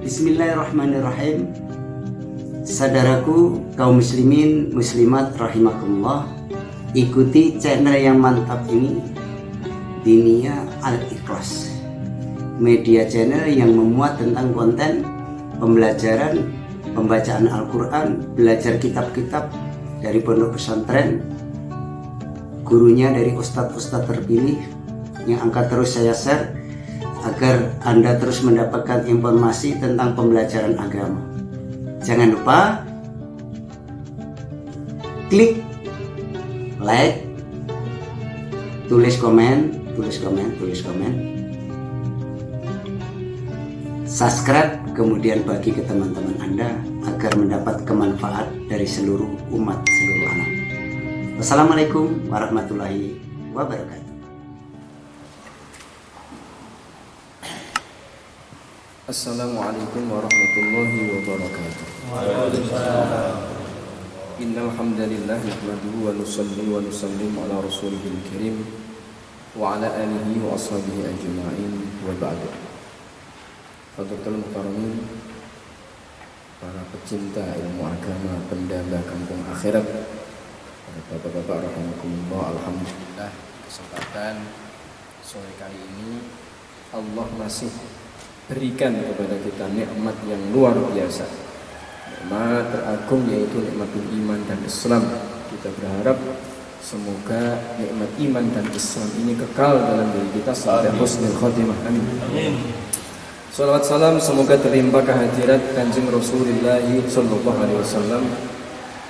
Bismillahirrahmanirrahim. Saudaraku kaum muslimin muslimat rahimakumullah, ikuti channel yang mantap ini, Dinia Al-Ikhlas, media channel yang memuat tentang konten pembelajaran pembacaan Al-Quran, belajar kitab-kitab dari pondok pesantren, gurunya dari ustadz-ustadz terpilih yang akan terus saya share agar Anda terus mendapatkan informasi tentang pembelajaran agama. Jangan lupa klik like, tulis komen, subscribe, kemudian bagi ke teman-teman Anda agar mendapat kemanfaat dari seluruh umat seluruh alam. Wassalamualaikum warahmatullahi wabarakatuh. Assalamualaikum warahmatullahi wabarakatuh. Innal hamdalillah nahmaduhu wa nusalli wa nusallim ala rasulihil karim wa ala alihi wa ashabihi ajma'in wa ba'du. Fadhil muhtaramin, para pecinta ilmu agama, pendamba kampung akhirat, bapak-bapak rahimakumullah, alhamdulillah kesempatan sore kali ini Allah masih berikan kepada kita nikmat yang luar biasa, nikmat teragung, yaitu nikmatul iman dan Islam. Kita berharap semoga nikmat iman dan Islam ini kekal dalam diri kita sampai husnul khotimah. Amin. Salawat salam semoga terlimpah kehadirat Kanjeng Rasulullah sallallahu alaihi wasallam.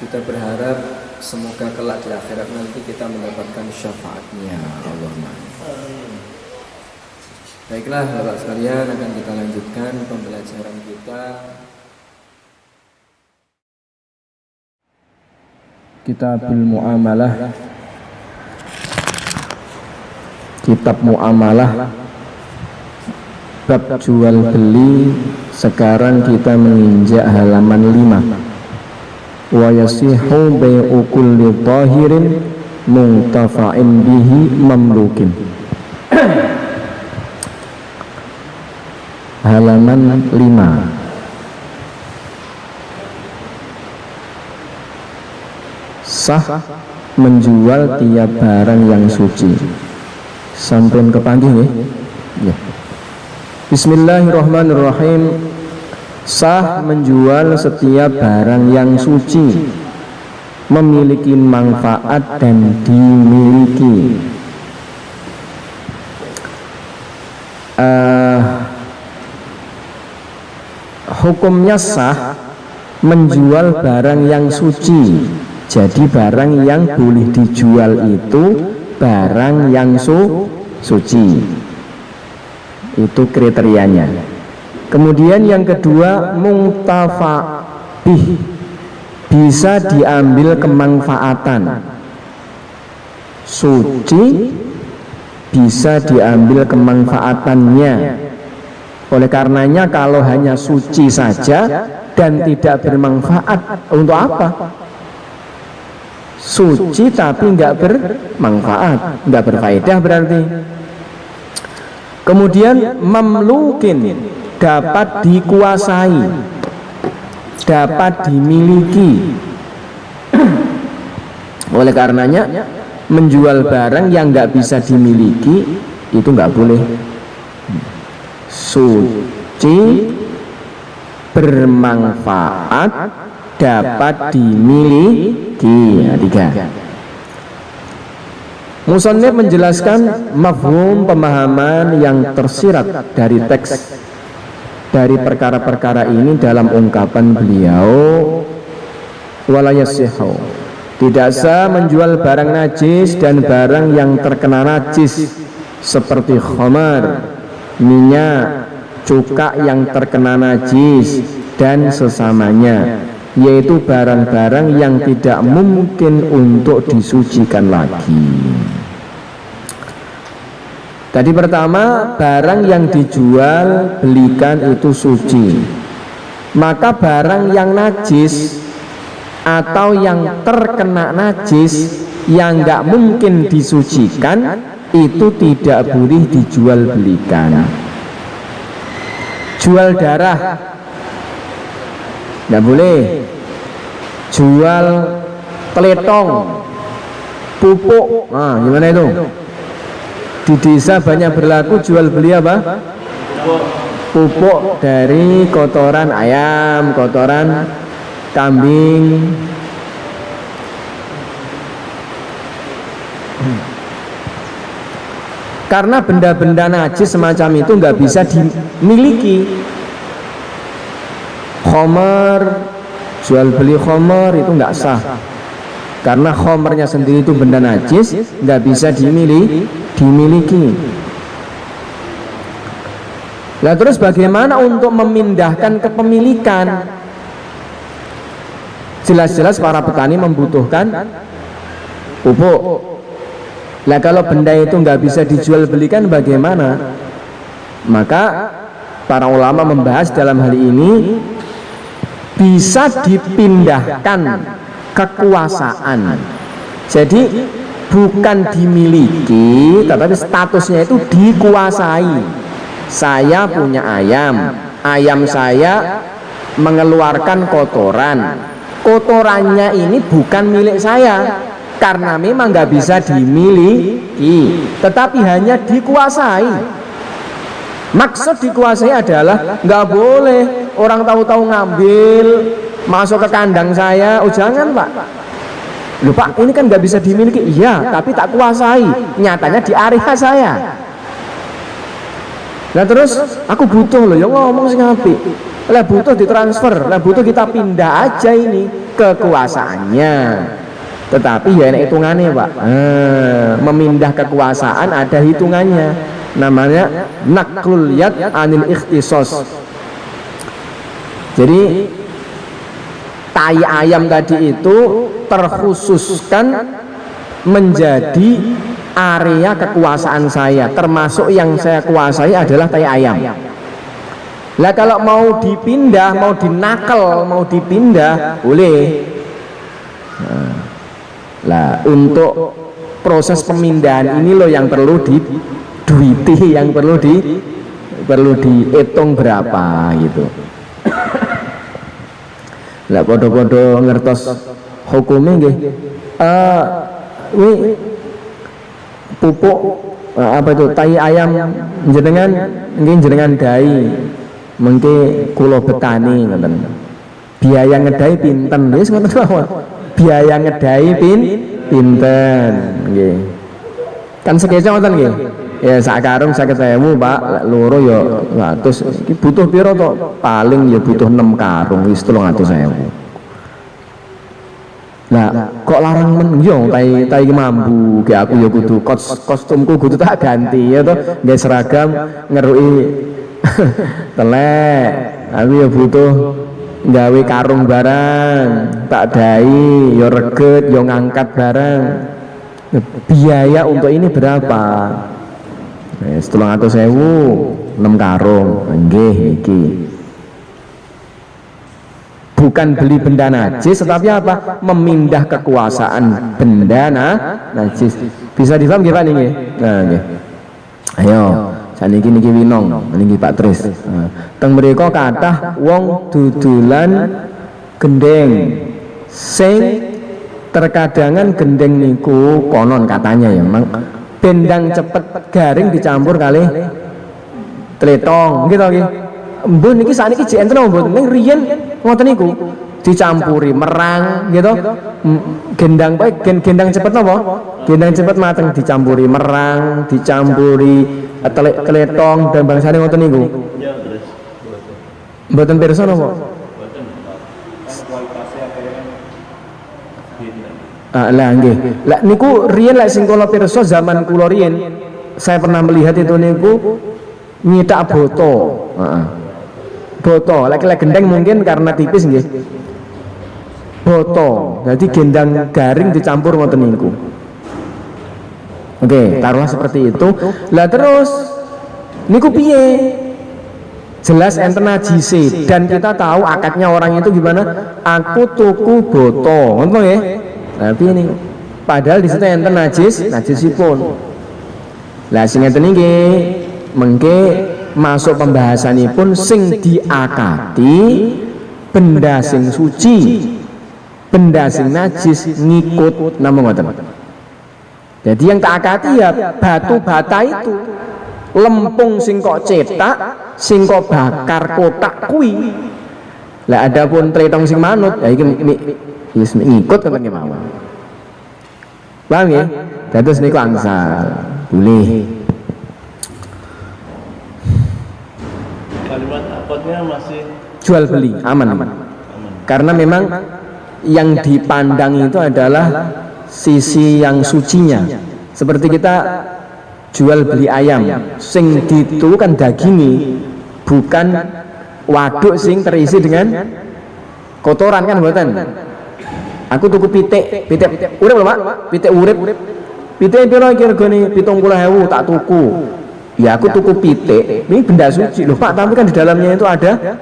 Kita berharap semoga kelak di akhirat nanti kita mendapatkan syafaatnya. Allahumma amin. Baiklah Bapak sekalian, akan kita lanjutkan pembelajaran kita Kitabul Muamalah, Kitab Muamalah, bab jual beli. Sekarang kita menginjak halaman 5. Wa yasihu bai'u kulli dhahirin muntafa'in bihi mamlukin. Halaman 5. Sah menjual tiap barang yang suci. Sampun kepanggih nggih? Ya. Bismillahirrahmanirrahim. Sah menjual setiap barang yang suci, memiliki manfaat dan dimiliki. Hukumnya sah menjual barang yang suci. Jadi barang yang boleh dijual itu barang yang suci. Itu kriterianya. Kemudian yang kedua, muntafa'ah, bisa diambil kemanfaatan. Suci bisa diambil kemanfaatannya. Oleh karenanya kalau hanya suci saja dan tidak bermanfaat, untuk apa? Suci tapi nggak bermanfaat, nggak berfaedah berarti. Kemudian mamlukin, dapat dikuasai, dapat dimiliki. Oleh karenanya menjual barang yang nggak bisa dimiliki itu nggak boleh. Suci, bermanfaat, dapat dimiliki. Ya, 3. Musannif menjelaskan mafhum, pemahaman yang tersirat dari teks dari perkara-perkara ini dalam ungkapan beliau, wala yasihu, tidak sah menjual barang najis dan barang yang terkena najis seperti khamar, minyak, cuka yang terkena najis dan sesamanya, yaitu barang-barang yang tidak mungkin untuk disucikan lagi. Tadi pertama, barang yang dijual belikan itu suci, maka barang yang najis atau yang terkena najis yang nggak mungkin disucikan itu tidak boleh dijual belikan. Jual darah nggak boleh. Jual teletong, pupuk, nah gimana itu? Di desa banyak berlaku jual beli apa? Pupuk dari kotoran ayam, kotoran kambing. Karena benda-benda najis semacam itu nggak bisa dimiliki. Khomer, jual beli khomer itu nggak sah. Karena khomernya sendiri itu benda najis, nggak bisa dimiliki. Nah terus bagaimana untuk memindahkan kepemilikan? Jelas-jelas para petani membutuhkan pupuk. Nah kalau benda itu nggak bisa dijual belikan bagaimana? Maka para ulama membahas dalam hal ini bisa dipindahkan kekuasaan. Jadi bukan dimiliki, tetapi statusnya itu dikuasai. Saya punya ayam, ayam saya mengeluarkan kotoran. Kotorannya ini bukan milik saya, karena memang nggak bisa dimiliki, tetapi hanya dikuasai. Maksud dikuasai adalah nggak boleh orang tahu-tahu ngambil masuk ke kandang saya. Oh jangan pak, loh pak ini kan nggak bisa dimiliki. Iya tapi tak kuasai, nyatanya di area saya. Nah terus aku butuh loh, ya ngomong sih ngapi. Lah butuh ditransfer, lah butuh kita pindah aja ini kekuasaannya. Tetapi ya ini hitungannya pak, memindah kekuasaan ada hitungannya, namanya naklul yad anil ikhtisos. Jadi tai ayam tadi itu terkhususkan menjadi area kekuasaan saya, termasuk yang saya kuasai adalah tai ayam. Lah kalau mau dipindah, mau dinakel, mau dipindah boleh. Lah untuk proses pemindahan ini loh yang perlu diduiti, yang perlu dihitung berapa gitu. Lah podo-podo ngertos hukumnya nggih. Pupuk apa itu tai ayam jenengan nggih jenengan dai mengke kula betani ngoten. Biaya ngedai pinten wis ngoten mawon. Biaya ngedai pinten nggih. Kan sekece ngoten nggih. Ya sak karung 50.000 Pak, loro ya 100. Iki butuh piro to? Paling ya butuh 6 karung wis 300.000. Nah, kok larang men yo tai mambu ge aku ya kudu kostumku kudu tak ganti ya toh, nggae seragam ngeruki telek. Aku ya butuh gawe karung barang, tak dai ya reget ya ngangkat barang. Biaya untuk ini berapa? 300.000 6 karung. Nggih iki. Bukan beli benda najis, tetapi apa? Memindah kekuasaan benda najis. Bisa difaham nggih Pak niki? Nah, nggih. Ayo, saniki niki winong, niki Pak Tris. Teng mriku kathah wong dudulan gendeng. Sing terkadangan gendeng niku konon katanya ya, memang bendang cepet garing dicampur kali tletong gitu nggih. Mbah niki sakniki jek enten mboten ning riyen ngoten niku dicampuri merang gitu. Gendang gendang cepet napa? Gendang cepet mateng dicampuri merang, dicampuri tletong dan bangsane ngoten niku. Mboten pirsa napa? Lah nggih. Lah niku riyen lek sing kula pirsa zaman kula riyen saya pernah melihat itu niku nyitak boto. Boto, lek gendeng mungkin karena tipis nggih. Boto, jadi gendang garing dicampur ngoten niku. Oke, taruhlah seperti itu. Lah terus niku piye? Jelas enten najise dan kita tahu akadnya orang itu gimana? Aku tuku boto, ngoten nggih. Nah, piye niku? Padahal di situ enten najisipun. Lah sing ngeten iki mengke masuk pembahasanipun sing diakati benda sing suci, benda sing najis ngikut namung ngoten. Jadi yang tak akati ya batu bata itu, lempung sing kok cetak, sing kok bakar kotak kui. Lah ada pun tretong sing manut, ya iki wis ngikut ngoten mawon. Paham ya? Dados niku angsal. Boleh. Kalimat akadnya masih Jual beli aman. Karena memang yang dipandang itu adalah sisi yang sucinya. Seperti kita jual beli ayam, sing ditu kan dagingi, bukan waduk sing terisi dengan kotoran kan mboten. Aku tuku pitik urip lho Pak, pitik urip. Pitik piro iki regane 70.000 tak tuku. Ya aku tuku pitik, ini benda suci loh Pak, tapi kan di dalamnya itu ada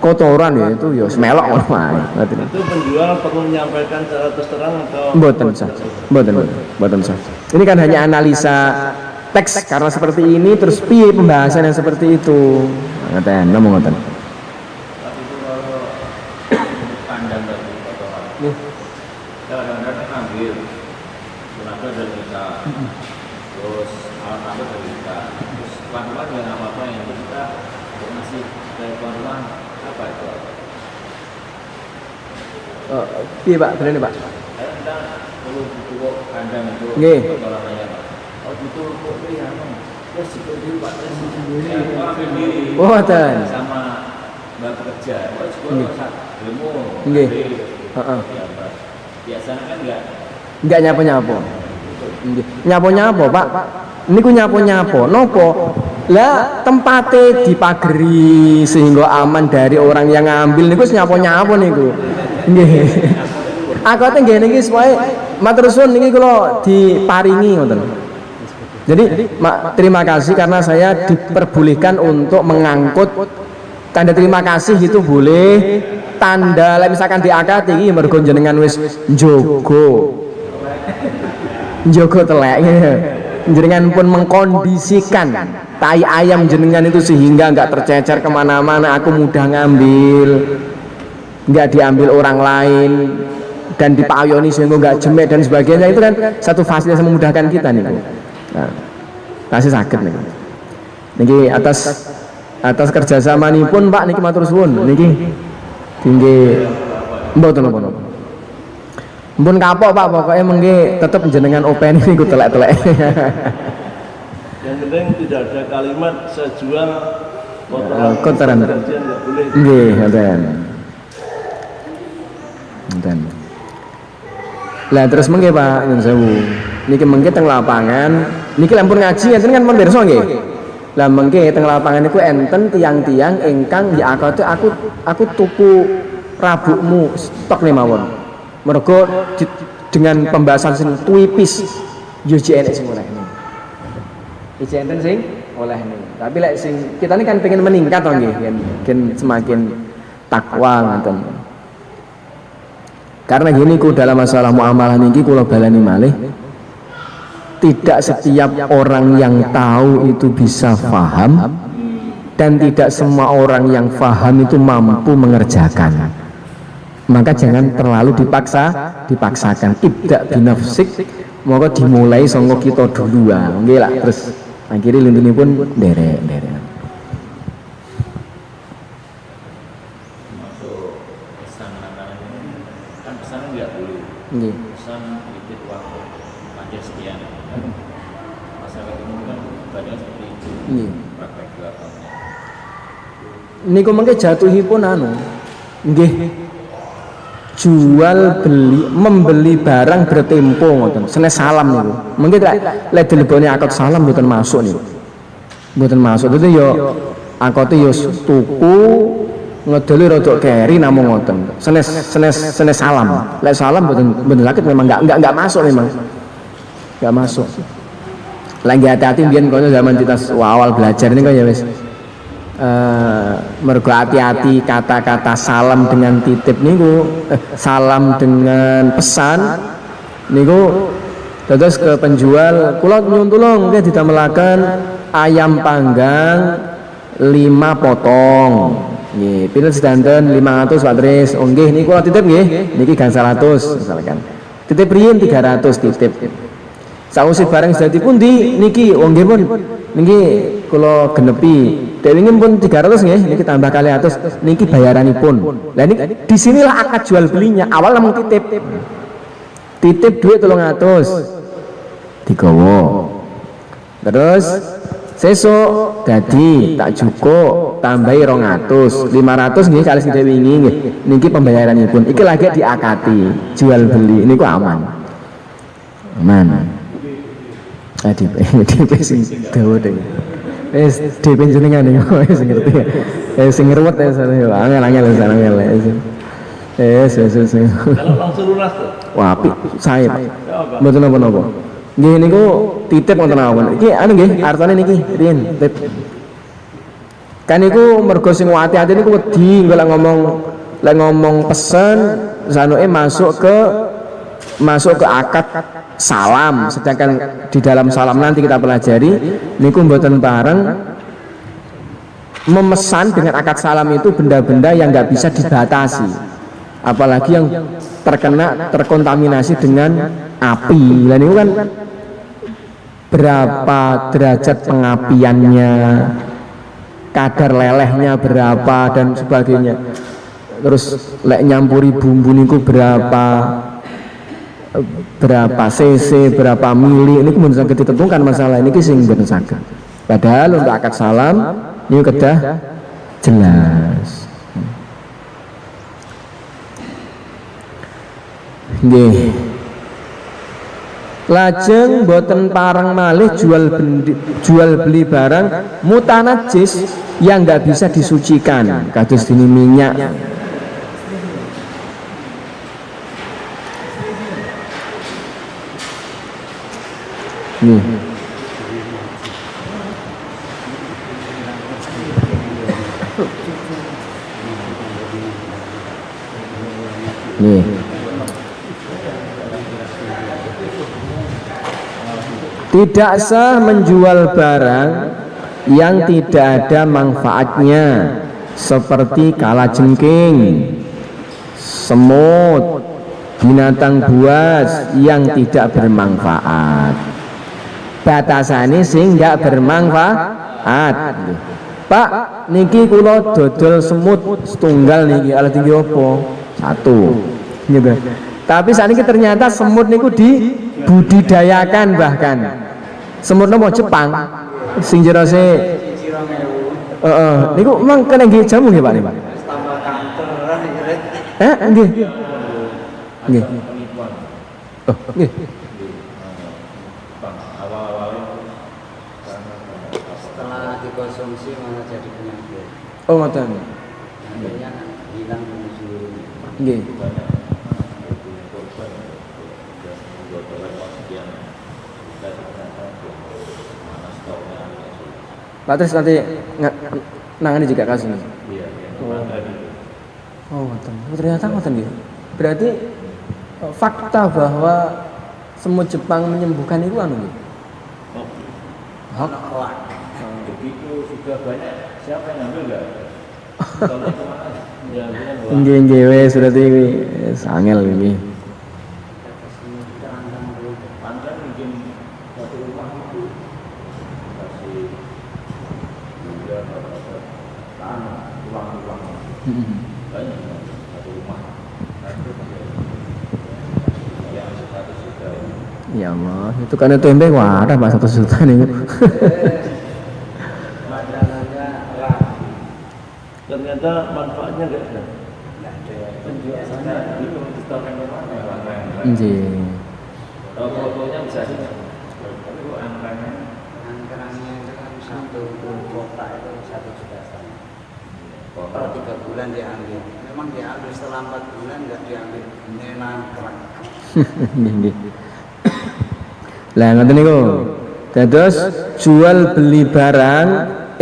kotoran ya, itu ya semelok ngono wae. itu penjual perlu menyampaikan secara terus terang atau Mboten sah. Ini kan hanya analisa teks karena seperti ini terus piye pembahasan yang seperti itu. Ngoten, namung ngoten. Kandang dari kotoran. Kadang-kadang kan ambil tenaga dari kita, terus alat-alat dari kita, terus pelan-pelan dengan apa-apa yang kita ngasih dari pelan-pelan apa itu? Piye Pak, berani Pak? Kita perlu butuh kandang itu Nggih. kotoran ayam. Oh butuh kopi apa? Ya seperti Pak, orang sendiri. Mboten. Sama mbak kerja, oh Nggih. sekolah demo. Nggih. Heeh. Biasanya kan Enggak nyapo-nyapo. Nggih. Nyapo-nyapo, Pak. Niku nyapo-nyapo. Nopo? Lah tempate dipageri sehingga aman dari orang yang ngambil niku nyapo-nyapo niku. Nggih. Aku teh nggih niki supaya matur suwun niki kula diparingi ngoten. Jadi terima kasih karena saya diperbolehkan untuk mengangkut tanda terima kasih itu boleh, tanda misalkan diangkat iki mergo jenengan wis njogo telek jenengan pun mengkondisikan tai ayam jenengan itu sehingga nggak tercecer kemana-mana, aku mudah ngambil, nggak diambil orang lain dan dipayoni sehingga nggak jemek dan sebagainya, itu kan satu fasilitas yang memudahkan kita nih. Nah, kasih sakit nih. Niki atas kerjasama nih pun Pak niki matur suwun niki tinggi mboten napa. Mpun kapok Pak, pokoknya mengke tetep jenengan open niku telek-telek. yang penting tidak ada kalimat sejual kotoran. Kajian nggak boleh. Nggih, ngoten. Ngoten. Lah terus mengke Pak nyun sewu. Niki mengke teng lapangan, niki lampun ngaji enten kan pemirsa nggih. Lah mengke teng lapangan niku enten tiang-tiang ingkang ya aku tuku rabukmu stok nih mawon. Mergo dengan pembahasan sing tuwipis yo enek sing oleh. Iki enten sing oleh nih. Tapi lek sing kita ini kan pengen meningkat to nggih, kan semakin takwa ngoten. Karena gini ku dalam masalah muamalah niki kula balani malih, tidak setiap orang yang tahu itu bisa faham dan tidak semua orang yang faham itu mampu mengerjakan. Maka jangan terlalu dipaksakan. Ibda binafsik, maka dimulai sangka kita duluan. Nggih lah, terus akhirnya lintunipun derek. pesan makanan ini kan pesan nggak boleh Nggih. pesan sedikit waktu pajak sekian kan masyarakat umum kan banyak seperti itu Nggih. praktek di lapangan. Niku mengke jatuhipun anu nggih jual beli membeli barang bertempo ngoten senes salam niku mengke lek dilebone akad salam mboten masuk niku mboten masuk dadi yo akate yo tuku ngedeli rada keri namung ngoten senes salam lek salam mboten lakit memang enggak masuk memang enggak masuk lagi hati-hati mbiyen kono zaman kita awal belajar ini kan ya wis mergo hati-hati kata-kata salam dengan titip niku salam dengan pesan niku terus ke penjual kula nyuwun tulung nggih didamelaken ayam panggang 5 potong Nggih, pil sedanten 500 Pak Tris. Oh nggih niku kula titip nggih. Niki gangsal 100 misalkan. Titip riyin 300 titip. Sausé barang sedadi pundi niki oh nggih pun niki kula genepi. Dewingin pun 300 nggih, niki tambah kali 100 niki bayaranipun. Lah niki disinilah akad jual belinya. Awal namung titip. Titip duit 300. Digawa. Terus sesuk dadi tak cukup tambahi 200 500 nggih kali sing wingi nggih niki pembayaranipun iki lagi diakati jual beli niku aman DP sing dawa deh wis DP jenengan niku wis ngerti sing ngeruwet angel wis Kalau langsung lunas tuh. wah apik sae mboten napa-napa nggih niku titip wonten mawon. Iki anu nggih, artane niki riyen titip. Kan niku mergo sing ati-ati niku wedi engko lek ngomong pesen sanuke masuk ke akad salam. Sedangkan di dalam salam nanti kita pelajari niku mboten bareng memesan dengan akad salam itu benda-benda yang nggak bisa dibatasi. Apalagi yang terkontaminasi dengan api. Lah niku kan berapa derajat pengapiannya, kadar lelehnya berapa dan sebagainya. Terus lek nyampuri bumbu niku berapa cc, berapa mili ini kemudian saged ditentukan masalah ini sing mboten saged. Padahal untuk akad salam niku kedah jelas. Nggih. Lajeng boten pareng malih jual beli barang mutanajis yang nggak bisa disucikan kados dini minyak. Nih. Nih. Tidak sah menjual barang yang tidak ada manfaatnya seperti kalajengking, semut, binatang buas yang tidak bermanfaat. Batasannya sing nggak bermanfaat. Pak, niki kula dodol semut setunggal niki alat tinggi opo? 1. Gitu. Tapi saat ini ternyata semut niku dibudidayakan bahkan. Semut nopo Jepang sing jerose niku memang kena nggih jamu nggih Pak niku. Nggih. Nggih. Oh, nggih. Setelah dikonsumsi malah jadi penyakit. Oh, ngoten. Akhirnya hilang seluruhnya. Nggih. Pak Tris nanti nangani juga kasus ini. Iya. Oh, ngoten. Ternyata ngoten nggih. Berarti fakta bahwa semut Jepang menyembuhkan itu anu nggih. Hak. Begitu sudah banyak, siapa yang ngambil enggak? Kalau kemana? Ya, Nggih wis berarti sangel iki. panjang mungkin satu rumah itu kasih juga tanah ulang banyak satu rumah. Yang 100 juta. Ya Allah, itu kan tempe wadah Pak 1 juta nih. Ternyata manfaatnya enggak ada. Penjualannya itu disetorkan ke mana? Nggih. Kalau fotonya bisa sih, tapi kok angkanya Anggarannya itu kan satu kotak itu 1 juta setengah. kota Per 3 bulan diambil. Memang diambil setelah 4 bulan nggak diambil. Ini nangkrak. Nggih. Lah ngoten niku. Dados jual beli barang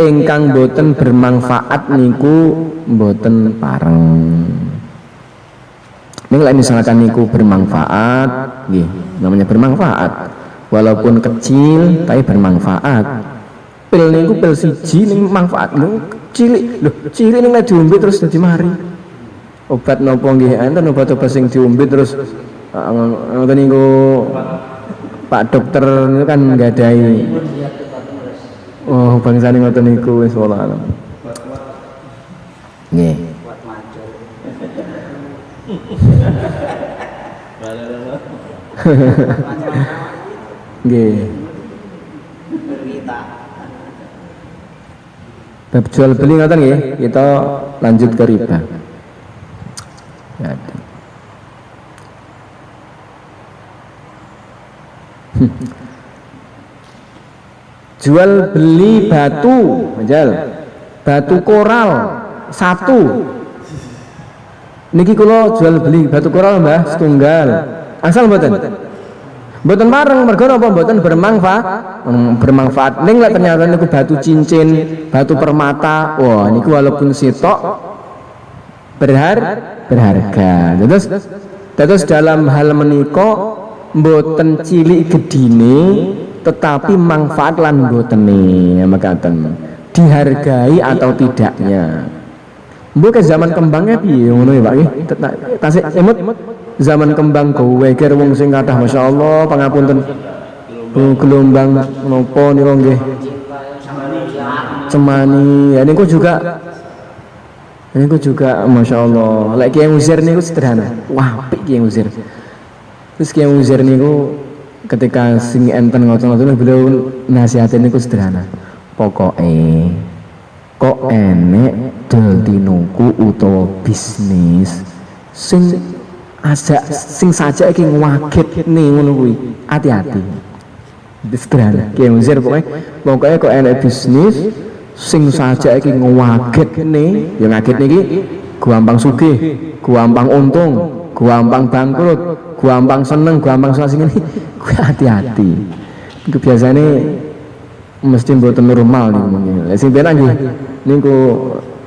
ingkang boten bermanfaat niku boten pareng. Ning lek misalkan niku bermanfaat, nggih, namanya bermanfaat. Walaupun kecil tapi bermanfaat. Pil niku pil siji ning manfaat niku cilik ning lek diombe terus dadi mari. Obat napa nggih enten obat-obat sing diombe terus ngoten niku Pak dokter niku kan nggadahi. Oh, bangsane ngoten niku wis wallah alam. Nggih. Nggih. Bab jual beli ngoten nggih, kita lanjut ke riba. Ya. Jual beli batu, batu koral satu. Niki kula jual beli batu koral Mbah setunggal. Asal mboten? Mboten bareng mergo napa mboten bermanfaat. Ning lek ternyata niku batu cincin, batu permata, wah niku walaupun sitok berharga. Terus dalam hal menika mboten cilik gedine tetapi manfaat lan mbotene mekaten. Dihargai atau tidaknya. Mbok ke zaman kembangnya piye ngono ya Pak nggih. Tasik emut zaman kembang kowe kira wong sing kathah masyaallah pangapunten. Gelombang napa niku nggih. Cemani. Ya niku juga masyaallah. Lek Kiai Uzair niku sederhana. Wah, apik Kiai Uzair. Terus Kiai Uzair niku ketika sing enten ngoten-ngoten beliau nasihatin niku sederhana. Pokoke kok enek deltinuku utawa bisnis sing saja iki ngwagetne ngono kuwi. Hati-hati. Sederhana. Kiai Uzair pokoke kok enek bisnis sing saja iki ngwagetne, ya ngagetne iki gampang sugih, gampang untung, gampang bangkrut, gampang seneng, gampang sing ngene. Kuwi hati-hati. Iku biasane mesti mboten normal niku. Sing penak nggih niku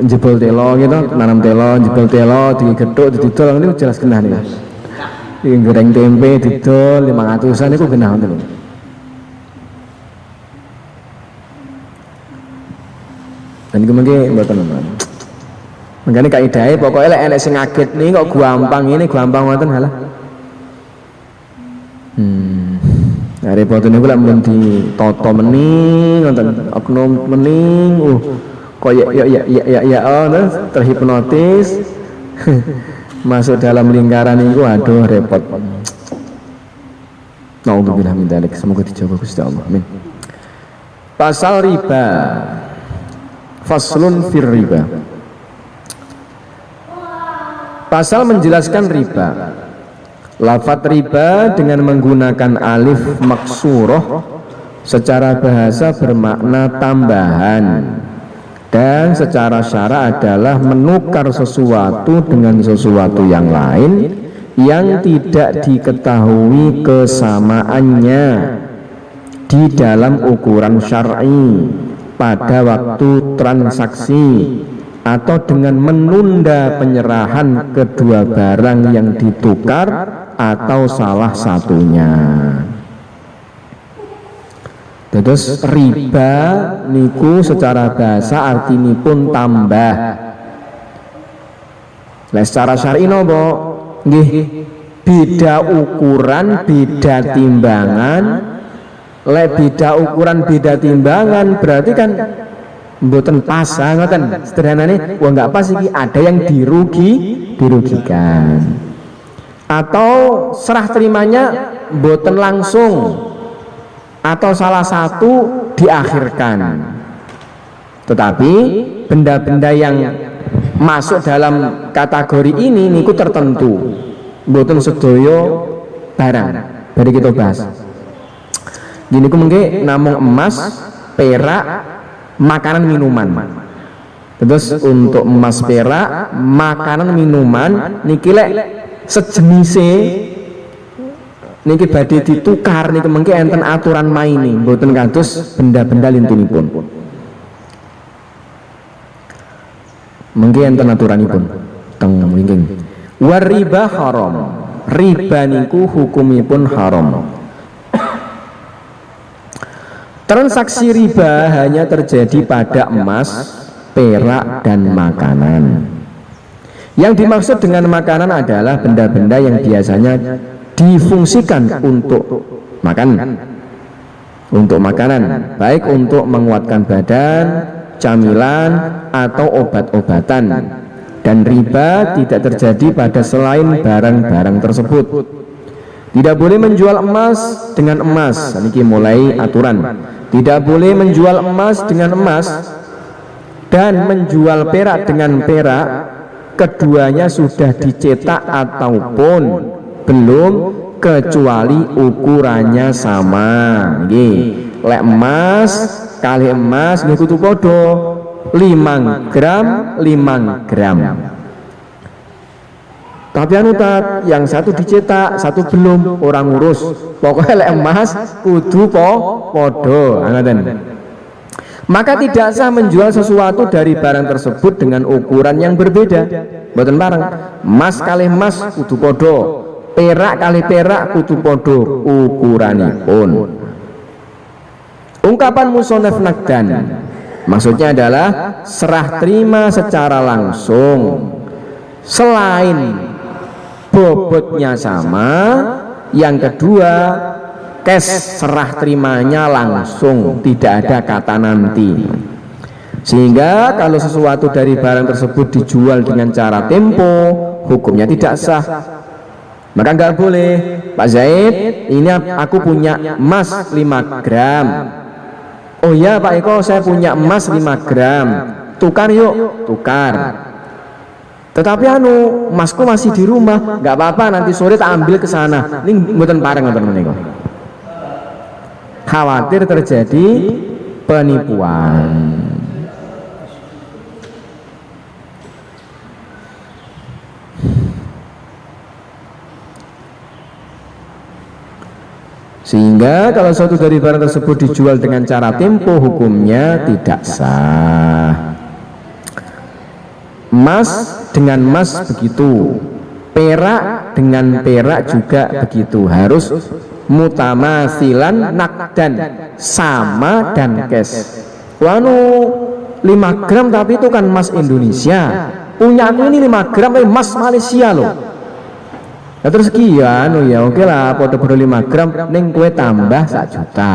jebol telo gitu, nanam telo, jebol telo, digethuk, didol niku jelas genah niku. Iki goreng tempe didol 500-an niku genah ngoten. Dan iku mengki mboten normal. Mengkane kaidahe pokoke lek enek sing ngagetne kok gampang ini gampang ngoten halah. Repot niku lek mun ditata mening ngoten, oknum mening, kok ya terhipnotis. Masuk dalam lingkaran itu aduh repot. Nauzubillah min dzalik. Semoga dijaga Gusti Allah. Amin. Pasal riba. Faslun fir riba. Pasal menjelaskan riba. Lafaz riba dengan menggunakan alif maksurah secara bahasa bermakna tambahan dan secara syara adalah menukar sesuatu dengan sesuatu yang lain yang tidak diketahui kesamaannya di dalam ukuran syar'i pada waktu transaksi atau dengan menunda penyerahan kedua barang yang ditukar atau salah satunya. Terus riba niku secara bahasa artinipun tambah. Lah secara syar'i napa? Nggih, beda ukuran, beda timbangan. Lek beda ukuran, beda timbangan berarti kan mboten pas ngoten. Sederhanane, wah enggak pas iki, ada yang dirugikan. Atau serah terimanya mboten langsung atau salah satu diakhirkan. Tetapi benda-benda yang masuk dalam kategori ini niku tertentu, mboten sedaya barang. Bari kita bahas. Gini ku mengke namung emas, perak, makanan minuman. Terus untuk emas, perak, makanan minuman niki lek sejenise niki badhe ditukar niki mengke enten aturan maine, mboten kados benda-benda lintunipun. Mengke enten aturanipun teng mriki. War riba haram. Riba niku hukumipun haram. Transaksi riba hanya terjadi pada emas, perak, dan makanan. Yang dimaksud dengan makanan adalah benda-benda yang biasanya difungsikan untuk makan, baik untuk menguatkan badan, camilan, atau obat-obatan. Dan riba tidak terjadi pada selain barang-barang tersebut. Tidak boleh menjual emas dengan emas. Ini mulai aturan. Tidak boleh menjual emas dengan emas dan menjual perak dengan perak, keduanya sudah dicetak ataupun belum, kecuali ukurannya sama. Nggih, lek emas kali emas nggih kudu padha 5 gram 5 gram. Tapi anu tat, yang satu dicetak, satu belum, orang ngurus. Pokoknya lek emas kudu padha, ngoten. Maka tidak sah menjual sesuatu dari barang tersebut dengan ukuran yang berbeda. Mboten bareng. Emas kali emas kudu padha, perak kali perak kudu padha ukuranipun. Ungkapan musonef nakdan maksudnya adalah serah terima secara langsung, selain bobotnya sama. Yang kedua, cash, serah terimanya langsung, tidak ada kata nanti. Sehingga kalau sesuatu dari barang tersebut dijual dengan cara tempo, hukumnya tidak sah. Maka nggak boleh, Pak Zaid, ini aku punya emas 5 gram. Oh ya Pak Eko, saya punya emas 5 gram. Tukar yuk, tukar. Tetapi emasku masih di rumah, nggak apa-apa, nanti sore tak ambil ke sana. Ini mboten pareng ngoten menika. Khawatir terjadi penipuan. Sehingga kalau suatu dari barang tersebut dijual dengan cara tempo, hukumnya tidak sah. Emas dengan emas begitu, perak dengan perak juga begitu, harus mutamasilan nakdan, sama dan cash. Wanu 5 gram tapi itu kan emas Indonesia, punya aku ini 5 gram tapi emas Malaysia loh. Nah, terus kian, ya oke lah, podo-podo 5 gram, neng kue tambah 1 juta.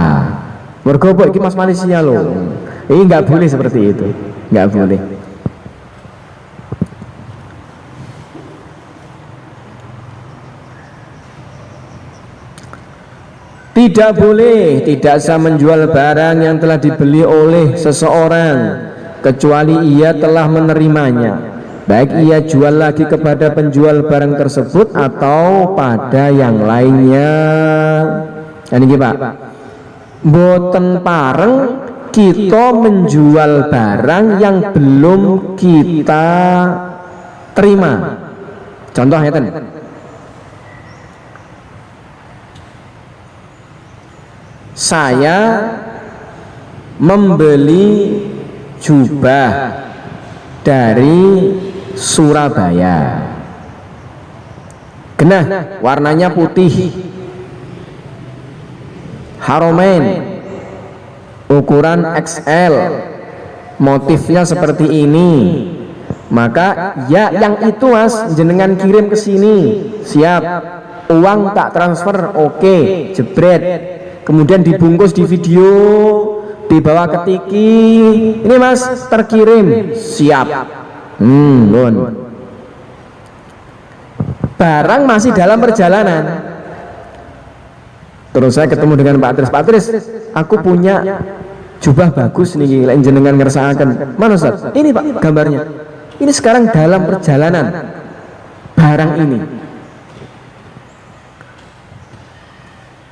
Mergo iki emas Malaysia loh. Ini nggak boleh seperti itu, nggak boleh. Tidak boleh, tidak sah menjual barang yang telah dibeli oleh seseorang kecuali ia telah menerimanya, baik ia jual lagi kepada penjual barang tersebut atau pada yang lainnya. Ini Pak, boten pareng kita menjual barang yang belum kita terima. Contohnya kan, saya membeli jubah dari Surabaya, genah warnanya putih, Haromain, ukuran XL, motifnya seperti ini. Maka ya yang itu Mas, jenengan kirim ke sini, siap, uang tak transfer, oke, jebret. Kemudian dibungkus di video, dibawa ke tiki, ini Mas terkirim, siap. Bon. Barang masih dalam perjalanan. Terus saya ketemu dengan Pak Tris, aku punya jubah bagus nih, lain jenengan ngersakaken. Mana Ustaz? Ini Pak gambarnya. Ini sekarang dalam perjalanan barang ini.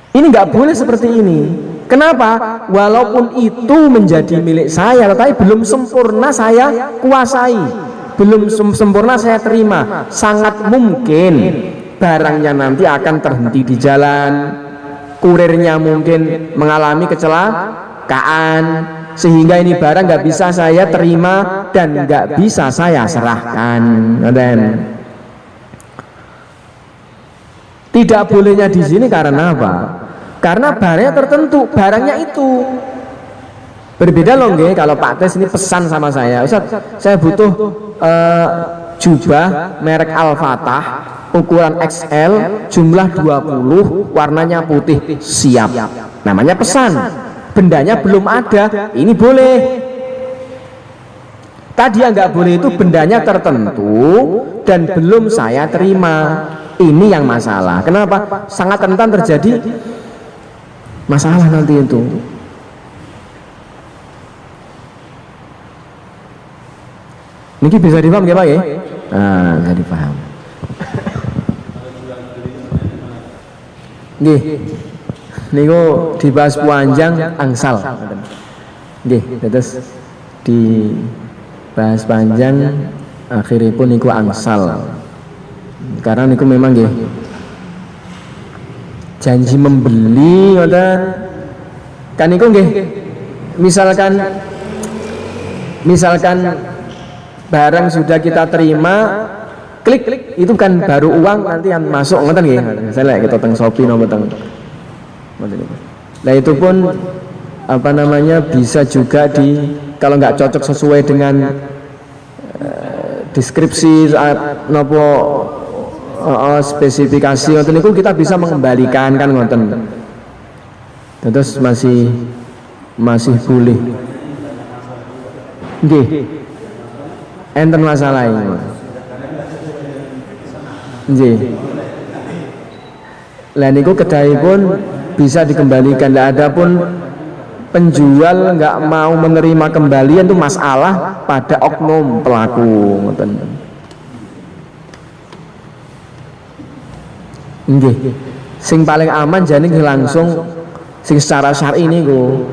Ini nggak boleh seperti ini. Kenapa? Walaupun itu menjadi milik saya, tetapi belum sempurna saya kuasai, belum sempurna saya terima. Sangat mungkin barangnya nanti akan terhenti di jalan, kurirnya mungkin mengalami kecelakaan, sehingga ini barang nggak bisa saya terima dan nggak bisa saya serahkan. Dan tidak bolehnya di sini karena apa? Karena barangnya tertentu, barangnya itu Berbeda loh nggih kalau Pak Tes ini pesan sama saya, Ustaz, saya butuh jubah merek Al-Fatah ukuran XL jumlah 20 warnanya putih. Siap, namanya pesan, bendanya belum ada, ini boleh. Tadi yang nggak boleh itu bendanya tertentu dan belum saya terima, ini yang masalah. Kenapa? Sangat rentan terjadi masalah nanti itu. Niki bisa dipaham ya Pak ya? Nah, bisa dipaham. Nggih. Niku dibahas panjang angsal. Nggih, terus dibahas panjang akhiripun niku angsal. Karena niku memang nggih janji membeli ngoten. Kan niku nggih misalkan barang sudah kita terima, klik itu kan baru uang nanti yang masuk ngoten nggih. Saya lek kita teng Shopee napa teng. Nah itu pun apa namanya bisa juga kalau nggak cocok sesuai dengan deskripsi napa spesifikasi ngoten niku kita bisa mengembalikan kan ngoten. Terus masih boleh. Nggih. Enten masalah ini. Nggih. Lah niku kedahipun bisa dikembalikan. Lah ada pun penjual nggak mau menerima kembalian itu masalah pada oknum pelaku ngoten. Nggih. Sing paling aman jane langsung sing secara syar'i niku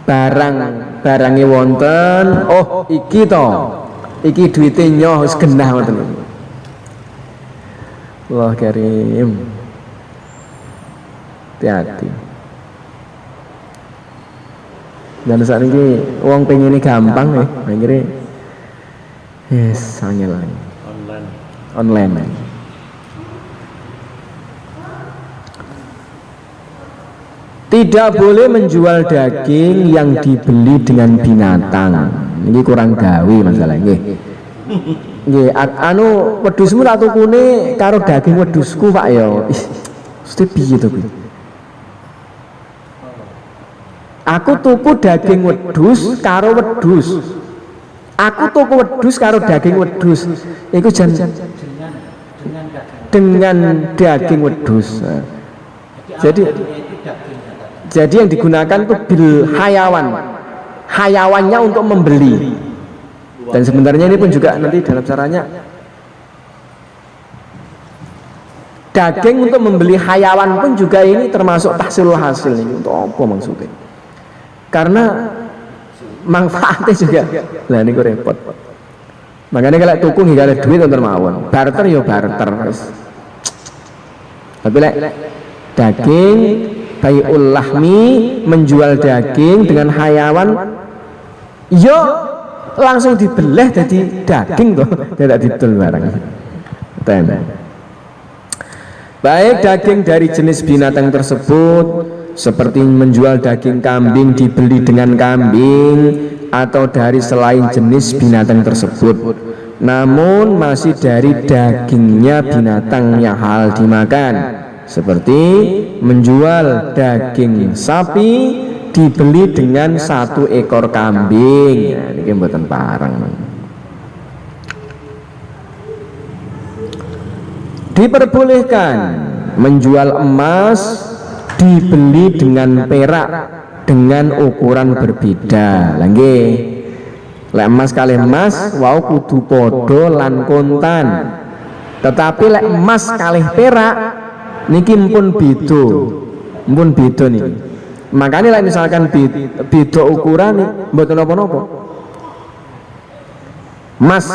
barangnya wonten, oh iki to. Iki duite nyoh wis genah ngoten. Allah karim. Hati-hati. Dan saat ini uang pengen ini gampang ya, akhirnya yes, angel lagi. Online. Tidak boleh menjual daging yang dibeli dengan binatang. Ini kurang gawe masalahnya. Nggih, anu wedhusmu tak tukune karo daging wedhusku Pak ya. Mesti piye to kuwi? Aku tuku daging wedhus karo wedhus. Aku tuku wedhus karo daging wedhus. Iku jan dengan daging wedhus. Jadi yang digunakan itu bil hayawannya untuk membeli. Dan sebenarnya ini pun juga nanti dalam caranya daging untuk membeli hayawan pun juga ini termasuk tahsilul hasil ini. Untuk apa maksudnya? Karena manfaatnya juga. Lah ini repot. Makanya kalau tuku nggak ada duit untuk mawon. Barter yo barter. Tapi daging bai'ul lahmi, menjual daging dengan hayawan, yo langsung dibelah jadi daging tuh, tidak didol barang. Baik daging dari jenis binatang tersebut, seperti menjual daging kambing dibeli dengan kambing, atau dari selain jenis binatang tersebut, namun masih dari dagingnya binatang yang halal dimakan. Seperti menjual daging sapi dibeli dengan 1 ekor kambing. Nah, ini mboten parang. Diperbolehkan menjual emas dibeli dengan perak dengan ukuran berbeda. Lagi lek emas kali emas wau kudu podo lan kontan. Tetapi lek emas kali perak niki pun beda nih. Makanya lah misalkan beda ukuran nih, mboten napa-napa. Emas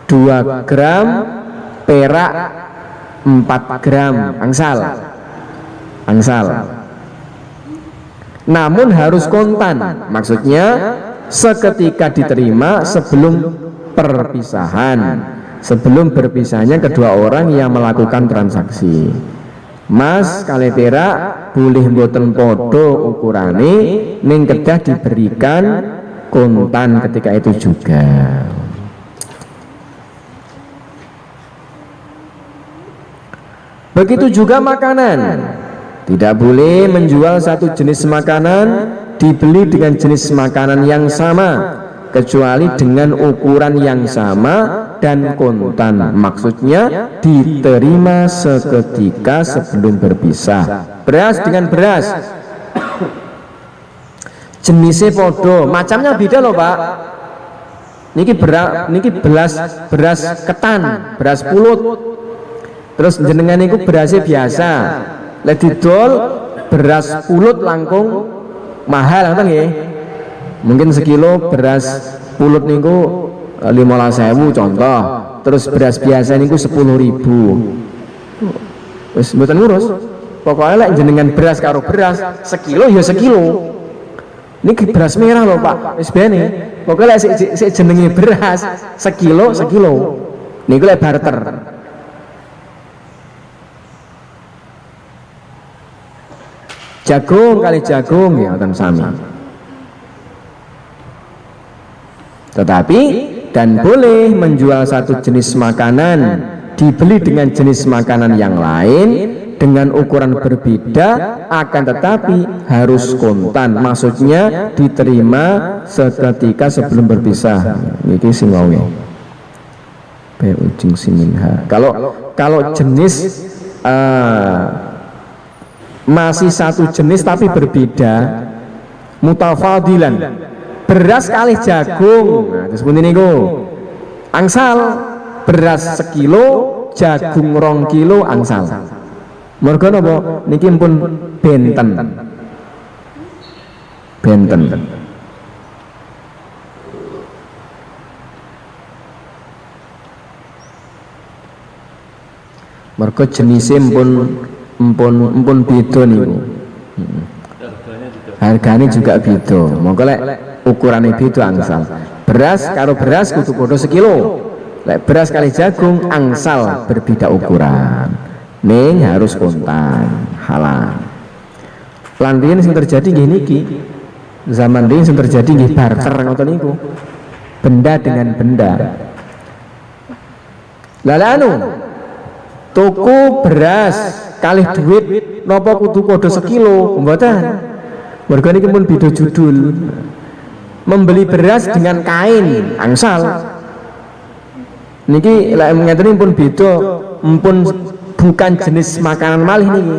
2 gram, perak 4 gram, angsal. Namun harus kontan, maksudnya seketika diterima sebelum perpisahan. Sebelum berpisahnya kedua orang yang melakukan transaksi. Mas kali perak boleh mboten podo ukurane, ning kedah diberikan kontan ketika itu juga. Begitu juga makanan, tidak boleh menjual satu jenis makanan dibeli dengan jenis makanan yang sama kecuali dengan ukuran yang sama dan kontan, maksudnya diterima seketika sebelum berpisah. Beras dengan beras jenisnya podo, macamnya beda loh Pak. Niki beras ketan, beras pulut. Terus jenengan niku berasnya biasa. Lek didol beras pulut langkung mahal ngoten nggih. Mungkin sekilo beras pulut niku 15.000 contoh. Terus beras biasa niku 10.000. Wis mboten ngurus. Pokoknya lek jenengan beras karo beras sekilo ya sekilo. Niki beras merah loh Pak. Wis bene. Pokoknya lek jenenge beras sekilo. Niku lek barter. Jagung kali jagung ya ngoten sami. Tetapi dan boleh menjual satu jenis makanan dibeli dengan jenis makanan yang lain dengan ukuran berbeda, akan tetapi harus kontan, maksudnya diterima seketika sebelum berpisah. Niki sing wae. Ujung siminha. Kalau jenis masih satu jenis tapi berbeda, mutafadilan, beras kali jagung, nah disebut ini angsal, beras sekilo, jagung 2 kilo angsal. Mergo napa niki pun benten. Mergo jenisnya empun beda niku. Harganya juga beda. Monggo lek ukurane beda angsal. Beras karo beras kudu padha sekilo. Lek beras kali jagung angsal berbeda ukuran. Ning harus kontan, halal. Lan riyen sing terjadi nggih niki. Zaman riyen sing terjadi nggih barter ngoten niku. Benda dengan benda. Lalanu tuku beras kalih duit napa kudu padha sekilo? Mboten. Mergo niki pun beda judul. Membeli beras dengan kain angsal. Niki lek ngeten pun beda, pun bukan jenis makanan malih niki.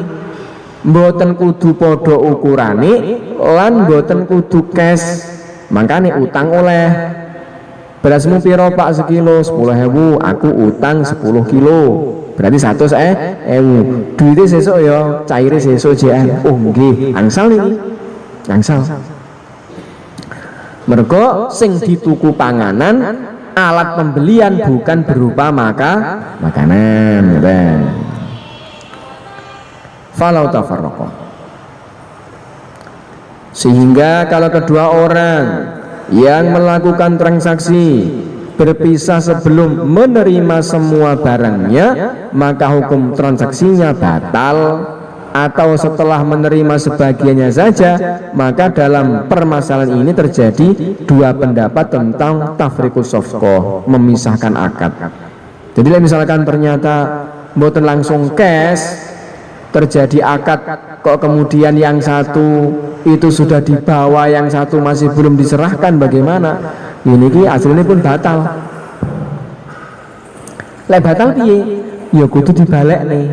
Mboten kudu padha ukurane lan mboten kudu cash. Mangkane utang oleh. Berasmu piro Pak sekilo? 10.000, aku utang 10 kilo. Berarti 100.000. Duitnya sesuk ya, cairnya sesuk JN. Oh nggih, angsal niki. Angsal. Mergo sing dituku panganan, alat pembelian bukan berupa makanan, ngoten. Falau tafarraqa. Sehingga kalau kedua orang yang melakukan transaksi berpisah sebelum menerima semua barangnya, maka hukum transaksinya batal, atau setelah menerima sebagiannya saja, maka dalam permasalahan ini terjadi dua pendapat tentang tafriqus shafqah, memisahkan akad. Jadi misalkan ternyata mboten langsung cash, terjadi akad kok kemudian yang satu itu sudah dibawa, yang satu masih belum diserahkan, bagaimana? Ini ki aslinya pun batal. Lek batal piye? Ya kudu dibalik nih.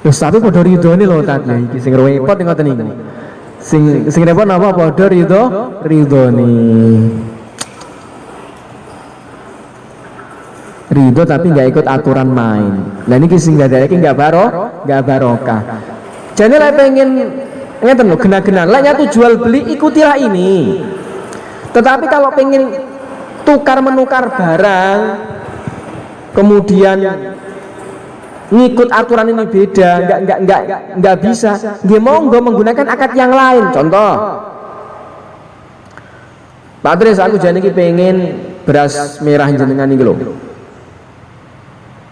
Wis tapi padha ridhone lho tadi iki sing repot ngoten niku. Sing repot napa padha ridhone. Ridho tapi nggak ikut aturan main. Lah niki sing dadake nggak barokah. Jane lek pengen ngeten lho, gena-genan lek nyatu jual beli ikutilah ini. Tetapi kalau pengen tukar menukar barang kemudian ngikut aturan ini beda, nggak bisa. Nggih monggo menggunakan akad yang lain. Contoh, Pak Tris, aku jane iki pengen beras merah jenengan iki lho.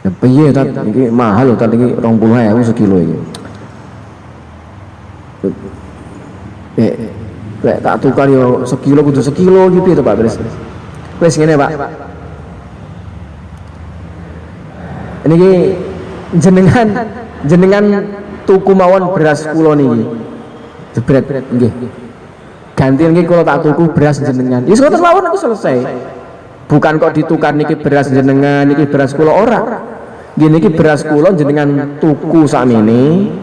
Ya piye tat iki mahal lho tat iki 20.000 sekilo iki. Lek tak tukar yo sekilo kudu sekilo gitu ya Pak Tris. Wis ngene Pak. Niki jenengan tuku mawon beras kula niki. Jebret nggih. Ganti niki kula tak tuku beras jenengan. Wis ngoten mawon aku selesai. Bukan kok ditukar niki beras jenengan, niki beras kula ora. Nggih niki beras kula jenengan tuku sakmene.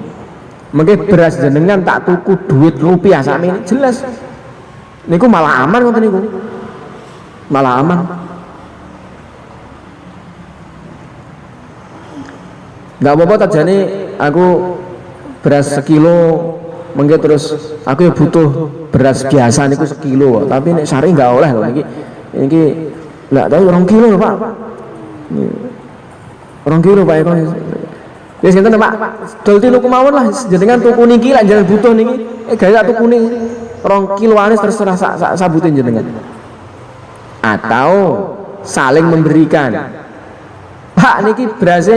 Mengke beras jenengan tak tuku duit rupiah sakmene jelas. Niku malah aman ngoten niku. Malah aman. Enggak apa-apa tajane aku beras sekilo mengke terus aku ya butuh beras biasa niku sekilo tapi nek sari enggak oleh lho niki enggak tahu 2 kilo lho Pak. 2 kilo Pak Eko. Wis ngenten Pak, dol tilu kemawon lah jenengan tuku niki lan jenengan butuh niki gawe tak tuku niki 2 kiloane terserah sabutin jenengan. Atau saling memberikan. Pak niki berase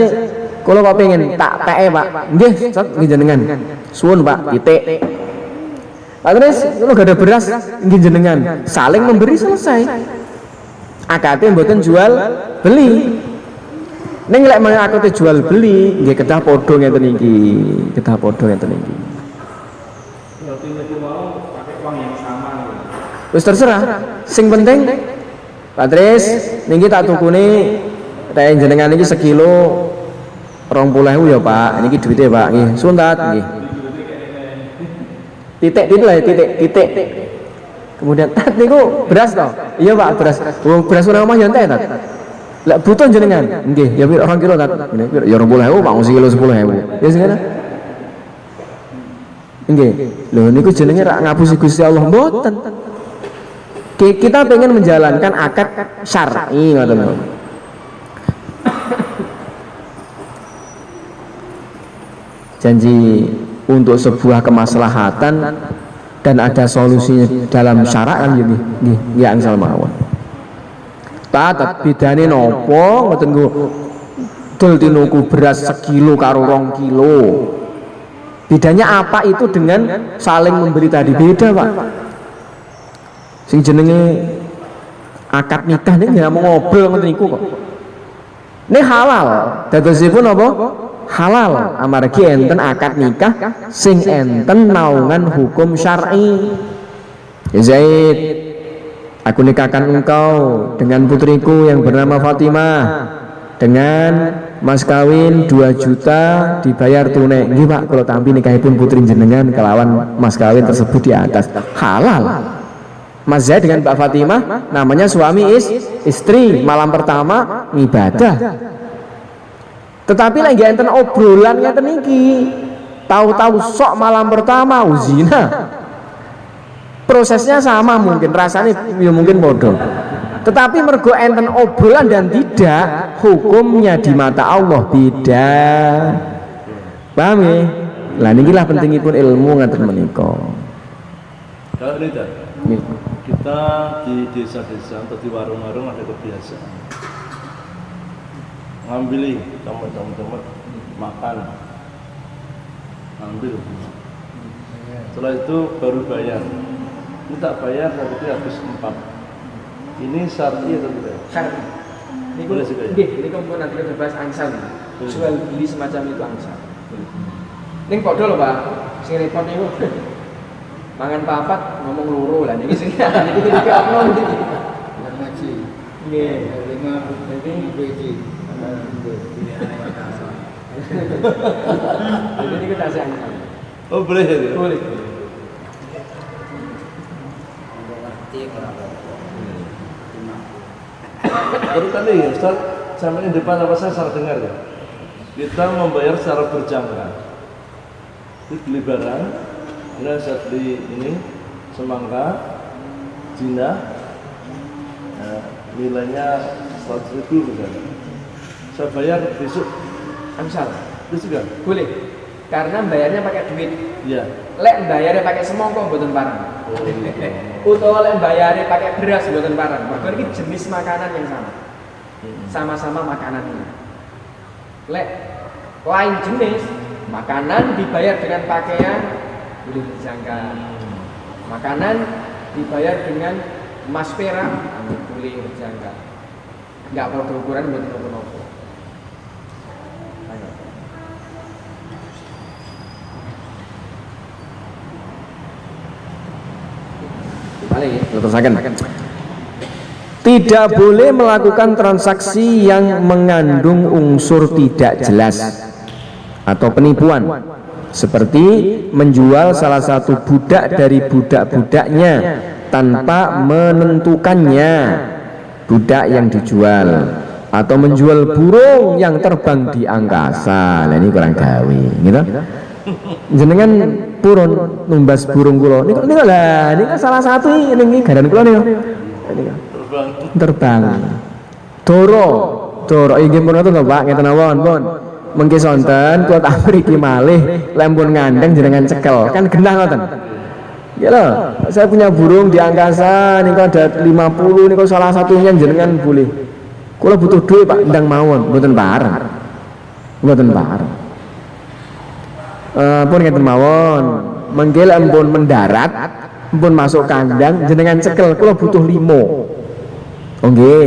kula kok pengen tak teke Pak. Nggih, nggih jenengan. Suwun Pak, titik. Pak terus kalau gak ada beras nggih jenengan. Saling memberi selesai. Akate mboten jual beli. Ning lek men akate jual beli nggih kedah padha ngeten iki. Kedah padha ngeten iki. Berarti niku mau pakai uang yang sama gitu. Wis terserah. Sing penting Pak Tris niki tak tukune rek jenengan iki sekilo 20.000 ya Pak. Niki duwite Pak nggih. Suwun tat nggih. Titik lah titik. Kemudian tat niku beras to. Iya Pak beras. Wong beras ora omah ya entek tat. Lek butuh jenengan nggih ya 2 kilo tat. Ya 20.000 Pak sekilo 10.000. Ya sing ngene. Nggih. Lho niku jenenge rak ngapusi Gusti Allah mboten. Kita pengen menjalankan akad syar'i ngoten lho. Janji untuk sebuah kemaslahatan dan ada solusinya dalam syara'an nggih ya angsal mawon. Tat bedane nopo ngoten ku dol tinuku beras sekilo karo 2 kilo. Bedanya apa itu dengan saling memberi tadi beda Pak. Sing jenenge akad nikah niki nggak mau ngobrol ngoten niku kok. Ini halal. Dadosipun apa? Halal. Amargi enten akad nikah sing enten naungan hukum syar'i. Ya Zaid, aku nikahkan engkau dengan putriku yang bernama Fatimah dengan mas kawin 2 juta dibayar tunai. Nggih Pak, kalau tampi nikahipun putri jenengan kelawan mas kawin tersebut di atas. Halal. Mas Zaid dengan Mbak Fatimah namanya suami istri, malam pertama ibadah. Tetapi lagi enten obrolan ngeten niki. Tahu-tahu sok malam pertama zina. Prosesnya sama mungkin, rasanya ya mungkin bodoh. Tetapi mergo enten obrolan dan tidak, hukumnya di mata Allah beda. Paham ya? Lah nikilah pentingipun ilmu ngaten menika. Kalau ini kita di desa-desa atau di warung-warung ada kebiasaan ngambil teman-teman makan, ambil. Setelah itu baru bayar. Ini tak bayar berarti habis 4. Ini syar'i atau tidak? Syar'i. Ini boleh juga ya? Ini kemudian nanti kita bahas angsal. Jual beli semacam itu angsal. Ini podo loh Pak. Sing repot niku. Mangan papat ngomong loro lah niki sing niki iki oknum iki. Ngaji. Nggih, 5 niki iki. Jadi niku tak sing. Oh boleh ya? Boleh. Baru tadi ya Ustaz, sampai di depan apa saya salah dengar ya? Kita membayar secara berjangka. Itu beli barang, kemudian saya beli ini semangka, Cina, nilainya 100.000 misalnya. Saya bayar besok, Angsal. besok kan? Boleh. Karena bayarnya pakai duit. Iya. Lek bayarnya pakai semongko mboten parang. Oh, iya. Utawa lek bayarnya pakai beras mboten parang. Mergo iki jenis makanan yang sama. Sama-sama makanannya. Lek lain jenis makanan dibayar dengan pakaian boleh berjangka. Makanan dibayar dengan emas perak boleh berjangka. Enggak pada ukuran buat nopo-nopo. Tidak boleh melakukan transaksi yang mengandung unsur tidak jelas atau penipuan, seperti menjual salah satu budak dari budak-budaknya tanpa menentukannya budak yang dijual, atau menjual burung yang terbang di angkasa. Nah, ini kurang gawe gitu. Jenengan purun numbas burung kula niku lah niku salah satu ini garan kula niku terbang doro inggih pun ngoten Pak ngeten mawon pun mengki sonten kula tak mriki malih lempun ngandeng jenengan cekel kan genah ngoten ya lho saya punya burung di angkasa niku ada 50 niku salah satunya jenengan boleh kula butuh duit Pak ndang mawon mboten pareng pun ngeten mawon mengki ampun mendarat ampun masuk kandang jenengan cekel kula butuh 5 oh nggih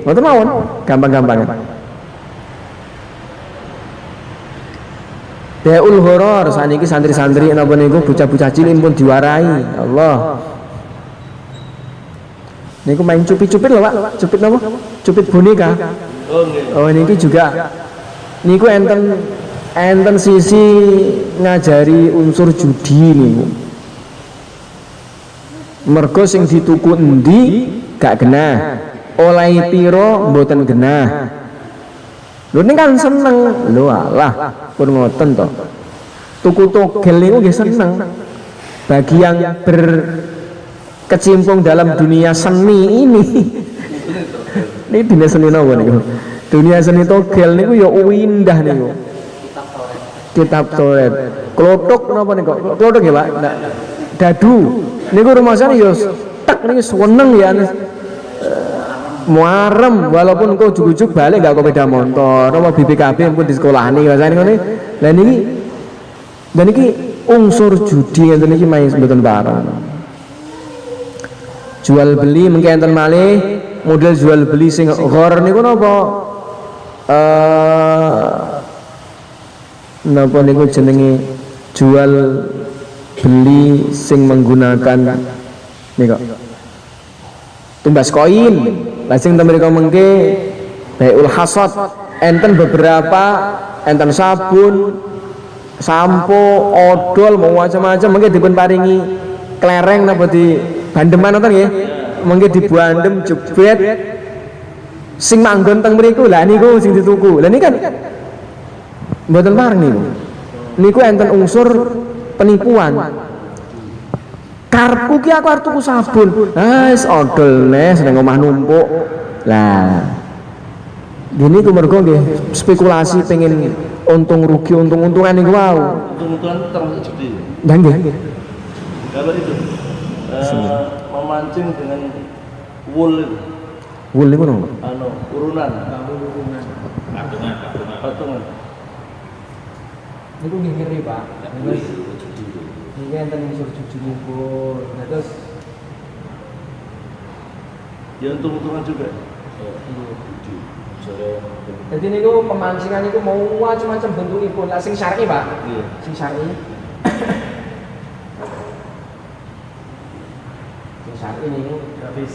ngoten mawon gampang-gampang Daul horor saniki santri-santri napa niku bocah-bocah cilik pun diwarai Allah niku main cupit-cupit lho Pak cupit napa cupit boneka oh niki juga niku enten sisi ngajari unsur judi niku. Mergo sing dituku endi gak genah. Oleh piro mboten genah. Lho ning kan seneng. Lho alah pun ngoten to. Tuku togel niku nggih seneng. Bagi yang berkecimpung dalam dunia seni ini. Ini dunia seni napa niku? Dunia seni togel niku ya indah niku. Kitab Taurat, klothok napa niku? Klothok ya Pak. Dadu. Niku rumasan ya tek niku seneng ya. Muarem walaupun kok ujug-ujug balik gak kok beda motor, apa BPKB pun di sekolah nih rasane ngene. Lah niki dan niki unsur judi ngeten iki main mboten bareng. Jual beli mengki enten malih model jual beli sing ghor niku napa? Napa niku jenenge jual beli sing menggunakan niku tumbas koin. Lah sing ten mriku mengke baiul hasad enten beberapa enten sabun, sampo, odol mau macam-macam mengke dipun paringi klereng napa di bandeman ngoten nggih. Mengke dibandem jebret sing manggon teng mriku. Lah niku sing dituku. Lah niki kan mboten pareng niku enten unsur penipuan. Karepku ki aku arep tuku sabun. Wis odol neh seneng omah numpuk. Lah gini ku mergo nggih spekulasi pengen untung rugi untung-untungan niku wau. Untung-untungan termasuk judi. Lah nggih. Kalau itu memancing dengan wool itu. Wool niku no. Urunan. Patungan. Niku nggih ngeri Pak. Ini enten unsur judi niku. Nah terus ya untung-untungan juga. Jadi niku pemancingan niku mau macam-macam bentukipun. Lah sing syar'i Pak. Iya. Sing syar'i. Sing syar'i niku gratis.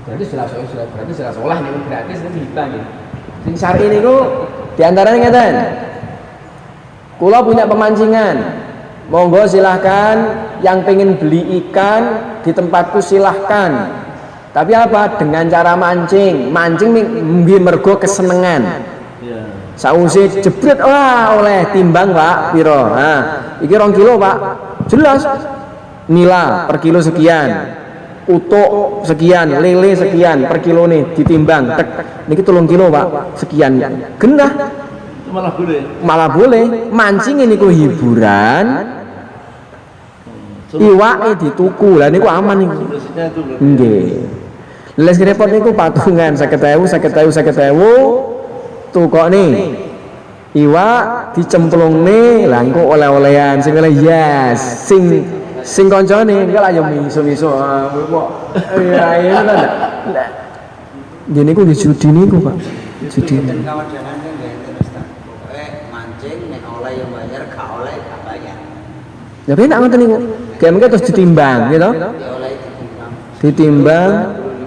Gratis jelas olah niku gratis niku hibah nggih. Sing syar'i niku diantaranya ngeten. Kula punya pemancingan, monggo silahkan yang pengen beli ikan di tempatku silahkan. Tapi apa? Dengan cara mancing nggih mergo kesenengan. Iya. Sausé jebret wah oleh timbang Pak piro. Nah, iki 2 kilo Pak. Jelas. Nila per kilo sekian. Utuk sekian, lele sekian per kilo nih ditimbang. Tek niki 3 kilo Pak. Sekian. Genah. Malah boleh mancing ini ku hiburan iwake dituku lah niku aman niku nggih les repot niku patungan 50.000 tuh kok nih Iwak dicemplungne lah engko oleh-olehan sing oleh yes sing kancane engko lah yo miso-miso kok ya kan lah gini ku di judi niku Pak judi Dan kawan jangan nggak terus tak. Pokoknya mancing nek oleh yang bayar, gak oleh gak bayar. ya penak ngoten niku kayak mengke terus ditimbang gitu Ya oleh ditimbang. ditimbang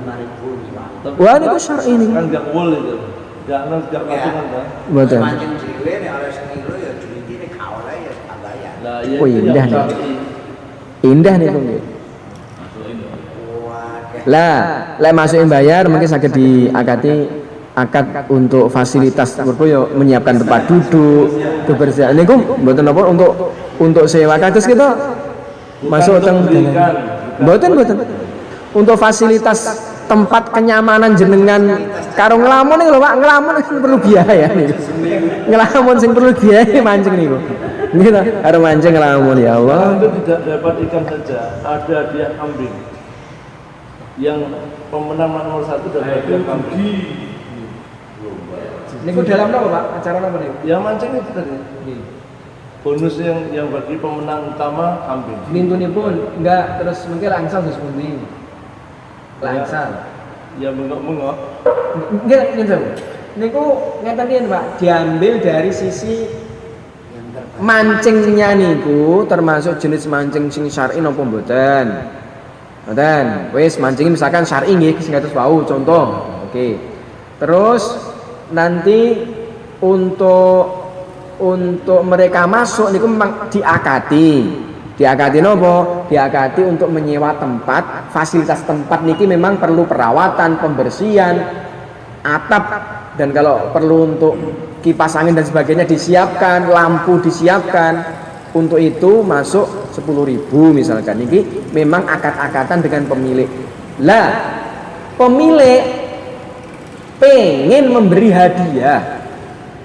25.000 Tapi wah niku syar'i niku kan gak wol itu. Gak patungan kan. mboten Mancing dhewe nek oleh sekilo ya duwite nek gak oleh ya gak bayar. Nah, iya Oh, itu indah yang nih. syar'i. indah niku nggih Waduh. lah lek masukin bayar mungkin saged diakati akad untuk fasilitas mergo yo menyiapkan tempat duduk kebersihan niku mboten napa untuk sewa kados kita masuk teng belikan, mboten untuk fasilitas tempat kenyamanan jenengan karo ngelamun niku lho Pak ngelamun sing perlu biaya niku ngelamun sing perlu biaya mancing niku nggih ta karo mancing ngelamun ya Allah Itu tidak dapat ikan saja, ada hadiah kambing. Yang pemenang nomor 1 dapat hadiah kambing. niku dalam napa Pak acara napa niku Yang mancing itu tadi. Bonus yang bagi pemenang utama kambing. Lintunipun enggak terus mungkin langsung terus pundi. Langsung. Ya bengok-bengok. Enggak ngeten. Niku ngeten yen Pak, diambil dari sisi mancingnya niku termasuk jenis mancing sing syar'i napa mboten. Mboten. Wis mancing misalkan syar'i nggih sing kados wau contoh. Oke. Terus nanti untuk mereka masuk niku memang diakati nopo diakati untuk menyewa tempat fasilitas tempat niki memang perlu perawatan pembersihan atap dan kalau perlu untuk kipas angin dan sebagainya disiapkan lampu disiapkan untuk itu masuk 10.000 misalkan niki memang akad-akatan dengan pemilik lah pemilik pengen memberi hadiah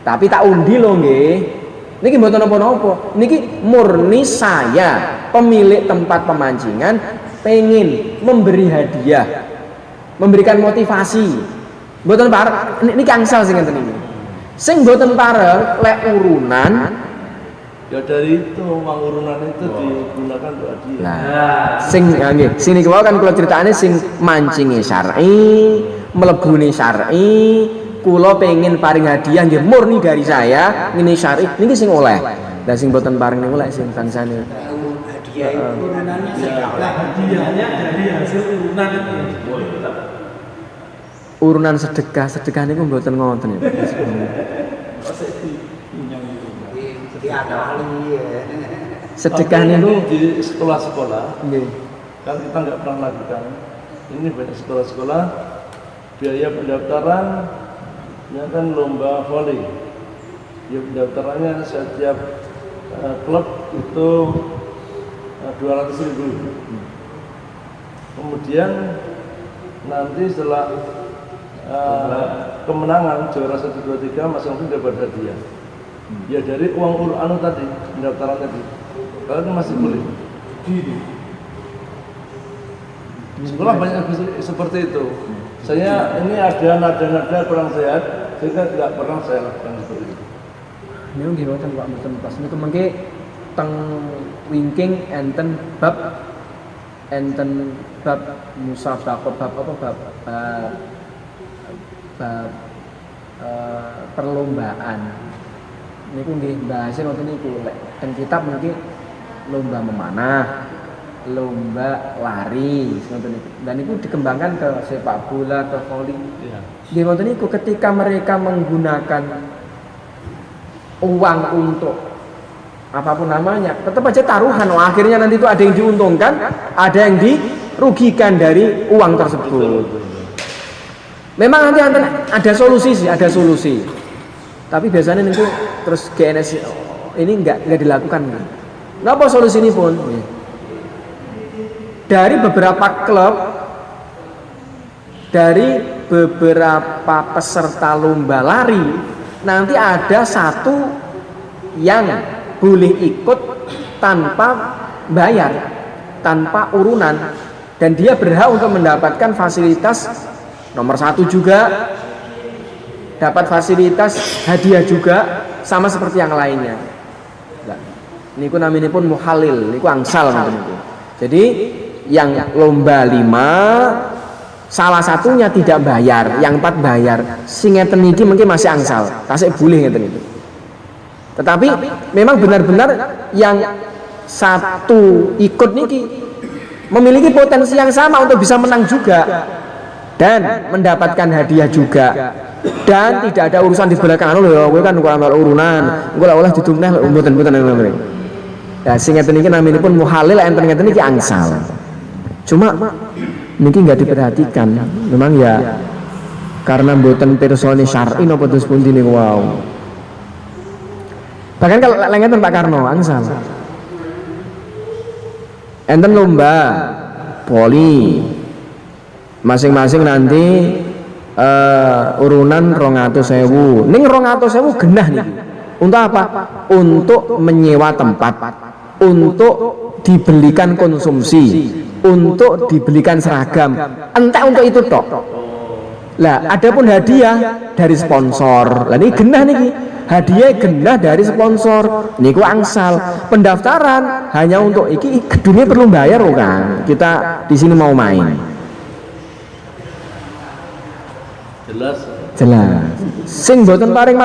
tapi tak undi loh nggih niki mboten napa-napa niki murni saya pemilik tempat pemancingan pengen memberi hadiah memberikan motivasi mboten pareng niki angsal sing ngenten iki sing mboten pareng lek urunan Ya dari itu uang urunan itu digunakan untuk hadiah. nah sing nggih sing niku kan kula critakane sing mancinge syar'i mlebune syar'i kula pengen paring hadiah nggih murni dari saya ngene syar'i niki sing oleh lah sing boten paring niku lek sing tansane Hadiah itu urunannya segala. Hadiahnya dari hasil urunan itu. urunan sedekah niku mboten ngoten ya Di akali ya. sedekah Tapi niku ini di sekolah-sekolah nggih kan kita nggak pernah lakukan. Ini banyak sekolah-sekolah biaya pendaftaran ya kan lomba volley. Ya pendaftarannya setiap klub itu 200.000. Kemudian nanti setelah kemenangan juara 1, 2, 3 masing-masing dapat hadiah. Ya dari uang anu tadi pendaftaran tadi. Kalau itu masih boleh. Sekolah banyak seperti itu. Saya ini ada nada-nada kurang sehat, sehingga tidak pernah saya lakukan seperti itu. niku nggih mboten Pak mboten pas niku mengke teng wingking enten bab musabaqah bab apa bab perlombaan niku nggih bahasa ngoten niku lek teng kitab mungkin lomba memanah lomba lari ngoten niku dan niku dikembangkan ke sepak bola ke voli Ya. nggih ngoten niku ketika mereka menggunakan uang untuk apapun namanya tetap aja taruhan akhirnya nanti itu ada yang diuntungkan ada yang dirugikan dari uang tersebut memang nanti ada solusi sih ada solusi tapi biasanya nanti terus GNS ini nggak dilakukan kenapa solusi ini pun dari beberapa klub dari beberapa peserta lomba lari nanti ada satu yang boleh ikut tanpa bayar, tanpa urunan dan dia berhak untuk mendapatkan fasilitas nomor 1 juga dapat fasilitas hadiah juga sama seperti yang lainnya. Lah, niku naminipun muhalil, niku angsal niku. Jadi yang lomba 5 salah satunya tidak bayar, yang 4 bayar. Sing ngeten iki mungkin masih angsal, tasik boleh ngeten iki. Tetapi memang benar-benar yang satu ikut niki memiliki potensi yang sama untuk bisa menang juga dan mendapatkan hadiah juga, dan tidak ada urusan di belakang anu lho, kowe kan kurang urunan, engko lek oleh didumneh mboten-mboten ngono. Ya sing ngeten iki naminipun muhalil, enten ngeten iki angsal. Cuma niki nggak diperhatikan, memang ya karena mboten pirsani syar'i napa terus pundi niku wau. Bahkan kalau ngeten Pak Karno angsal. Enten lomba poli. Masing-masing nanti urunan 200.000. Ning 200.000 genah niki. Untuk apa? Untuk menyewa tempat, untuk dibelikan konsumsi, untuk dibelikan seragam, entek untuk itu tok. Lah, adapun hadiah dari sponsor. Lah ini genah niki. Hadiah genah dari sponsor. Niku angsal. Pendaftaran hanya untuk iki gedungnya perlu bayar kan. Kita di sini mau main. Jelas. Sing mboten paring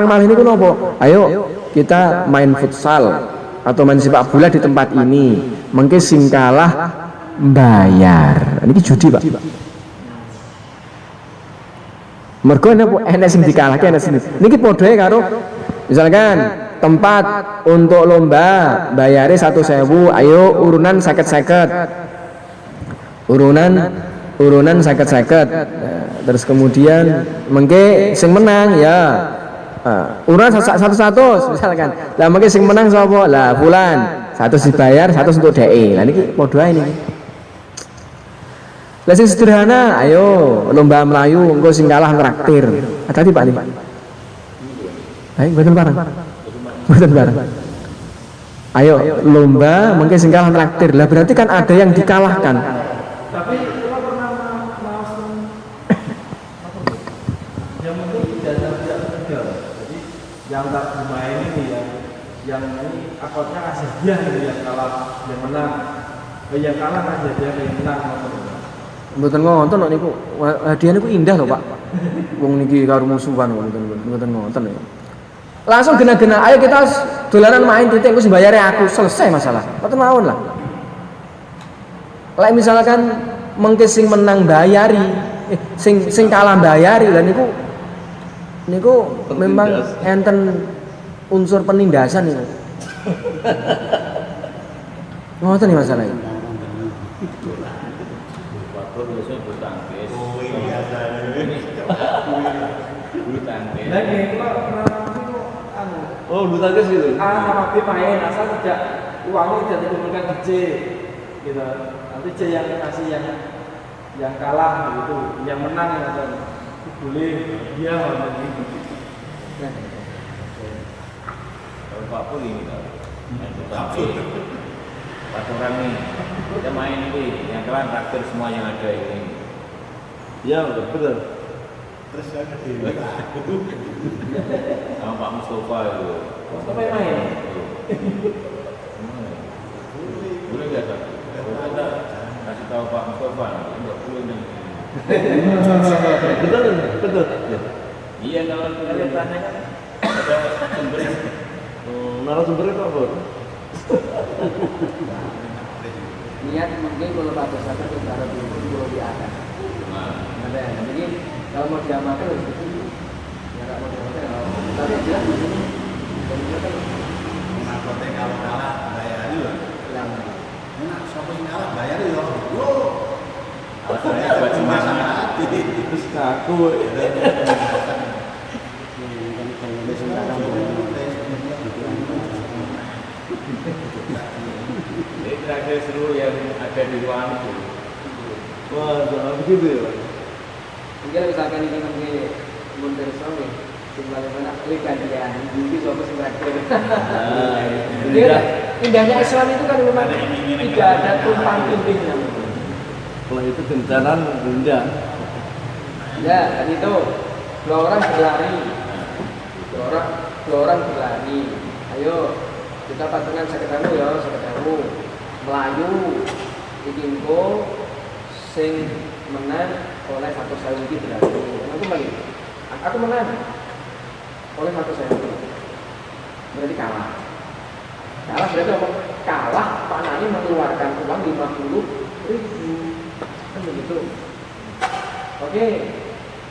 malih niku napa? Ayo kita main futsal atau main sepak bola di tempat ini. Mengke sing kalah bayar. Niki judi, Pak. Mergo enek sing dikalahke enek sing. Niki padhae karo misalkan tempat untuk lomba bayare 1.000, ayo urunan 50-50. Urunan 50-50. Terus kemudian mengke sing menang ya urunan 100 misalkan. Lah mengke sing menang sapa? Lah fulan. 100 dibayar, 100 untuk DE. Lah niki padha ae niki. Lah sing sederhana, ayo lomba Melayu engko sing kalah nraktir. Hati-hati Pak niki. Ayo mboten bareng. Mboten bareng. Ayo lomba mengke sing kalah nraktir. Lah berarti kan ada yang dikalahkan. Tapi kita pernah maaf yang penting tidak tegal. Jadi yang tak bermain ini yang ini akordnya kasih dia ini yang kalah yang menang. Yang kalah kasih dia yang menang. Mboten ngonten kok niku. Hadiah niku indah lho, Pak. Wong niki karo musuhan kok mboten ngonten ya. Langsung gena-gena, ayo kita dolanan main titik engko sing bayare aku, selesai masalah. Mboten mawon lah. Lek misalkan mengke sing menang bayari, sing kalah bayari lah niku memang enten unsur penindasan niku. Ngoten nih masalahnya. Oh, bulu tangkis gitu. Sama B main asal tidak uangnya tidak dikumpulkan di C gitu. Nanti C yang kasih yang kalah gitu, yang menang atau boleh dia gitu. Kalau Pak Pur ini main bulu empat orang nih kita main ini yang kalah traktir semua yang ada ini. Ya betul. Terus saya sama Pak Mustafa itu. Mustafa yang main. Boleh nggak tak? Kita kasih tahu Pak Mustafa, nggak boleh nih. Betul. Iya kalau kalian tanya kan ada sumber. Narasumbernya Pak Bor. Lihat mungkin kalau Pak Bersama secara dulu di atas. Ada yang mungkin kalau mau diamalkan harus begitu. Ya nggak mau diamalkan. Tapi yang jelas begini. Maksudnya kalau kalah bayar juga. Yang Enak, siapa yang kalah bayar juga. Alasannya buat semangat. Terus kaku. Ini terakhir seluruh yang ada di ruangan itu. Wah, jangan begitu ya Pak. mungkin misalkan ini mungkin mundur suami tinggal mana klik gantian mungkin suami terakhir. Indahnya Islam itu kan memang tidak ada tumpang tindihnya. Kalau itu kencanan rendah. Ya, kan itu dua orang berlari. dua orang berlari. Ayo kita patungan sekedamu ya, sekedamu melayu ikingko sing menang oleh 1.000 iki berarti. Aku balik. Aku menang oleh 1.000. Berarti kalah. Kalah berarti apa? Kalah Pak Nani mengeluarkan uang 50.000. Kan begitu. Oke.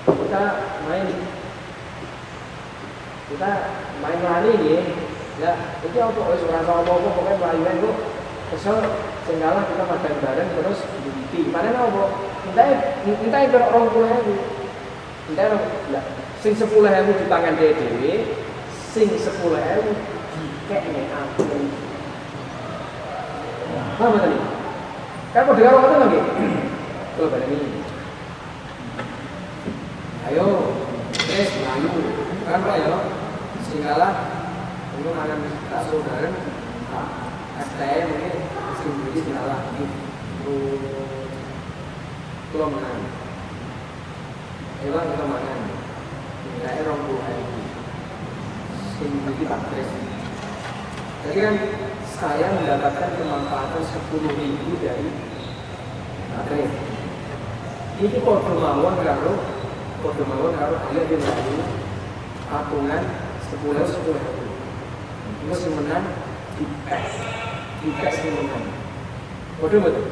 Kita main lari nih. Ya, itu apa? Orang apa pokoknya melayu itu kesel sing kalah kita makan bareng terus dibiti. Padahal apa? Minta itu 20.000. Minta lah. Sing 10.000 di tangan dhewe, sing 10.000 dikekne aku. Paham tadi? Kan kok dengar ngoten lagi? Coba baleni. Ayo, wes melayu. Kan Pak ya, sing kalah itu makan bakso bareng. STM ini sing beli kalah iki. Kulo menang. Ewa kita makan. Tidak erong buah sing beli baterai. Jadi kan saya mendapatkan kemanfaatan 10.000 dari baterai. Ini kode mawon karo dia melayu patungan 10.000. Itu sing menang dipes sing menang. Kode betul.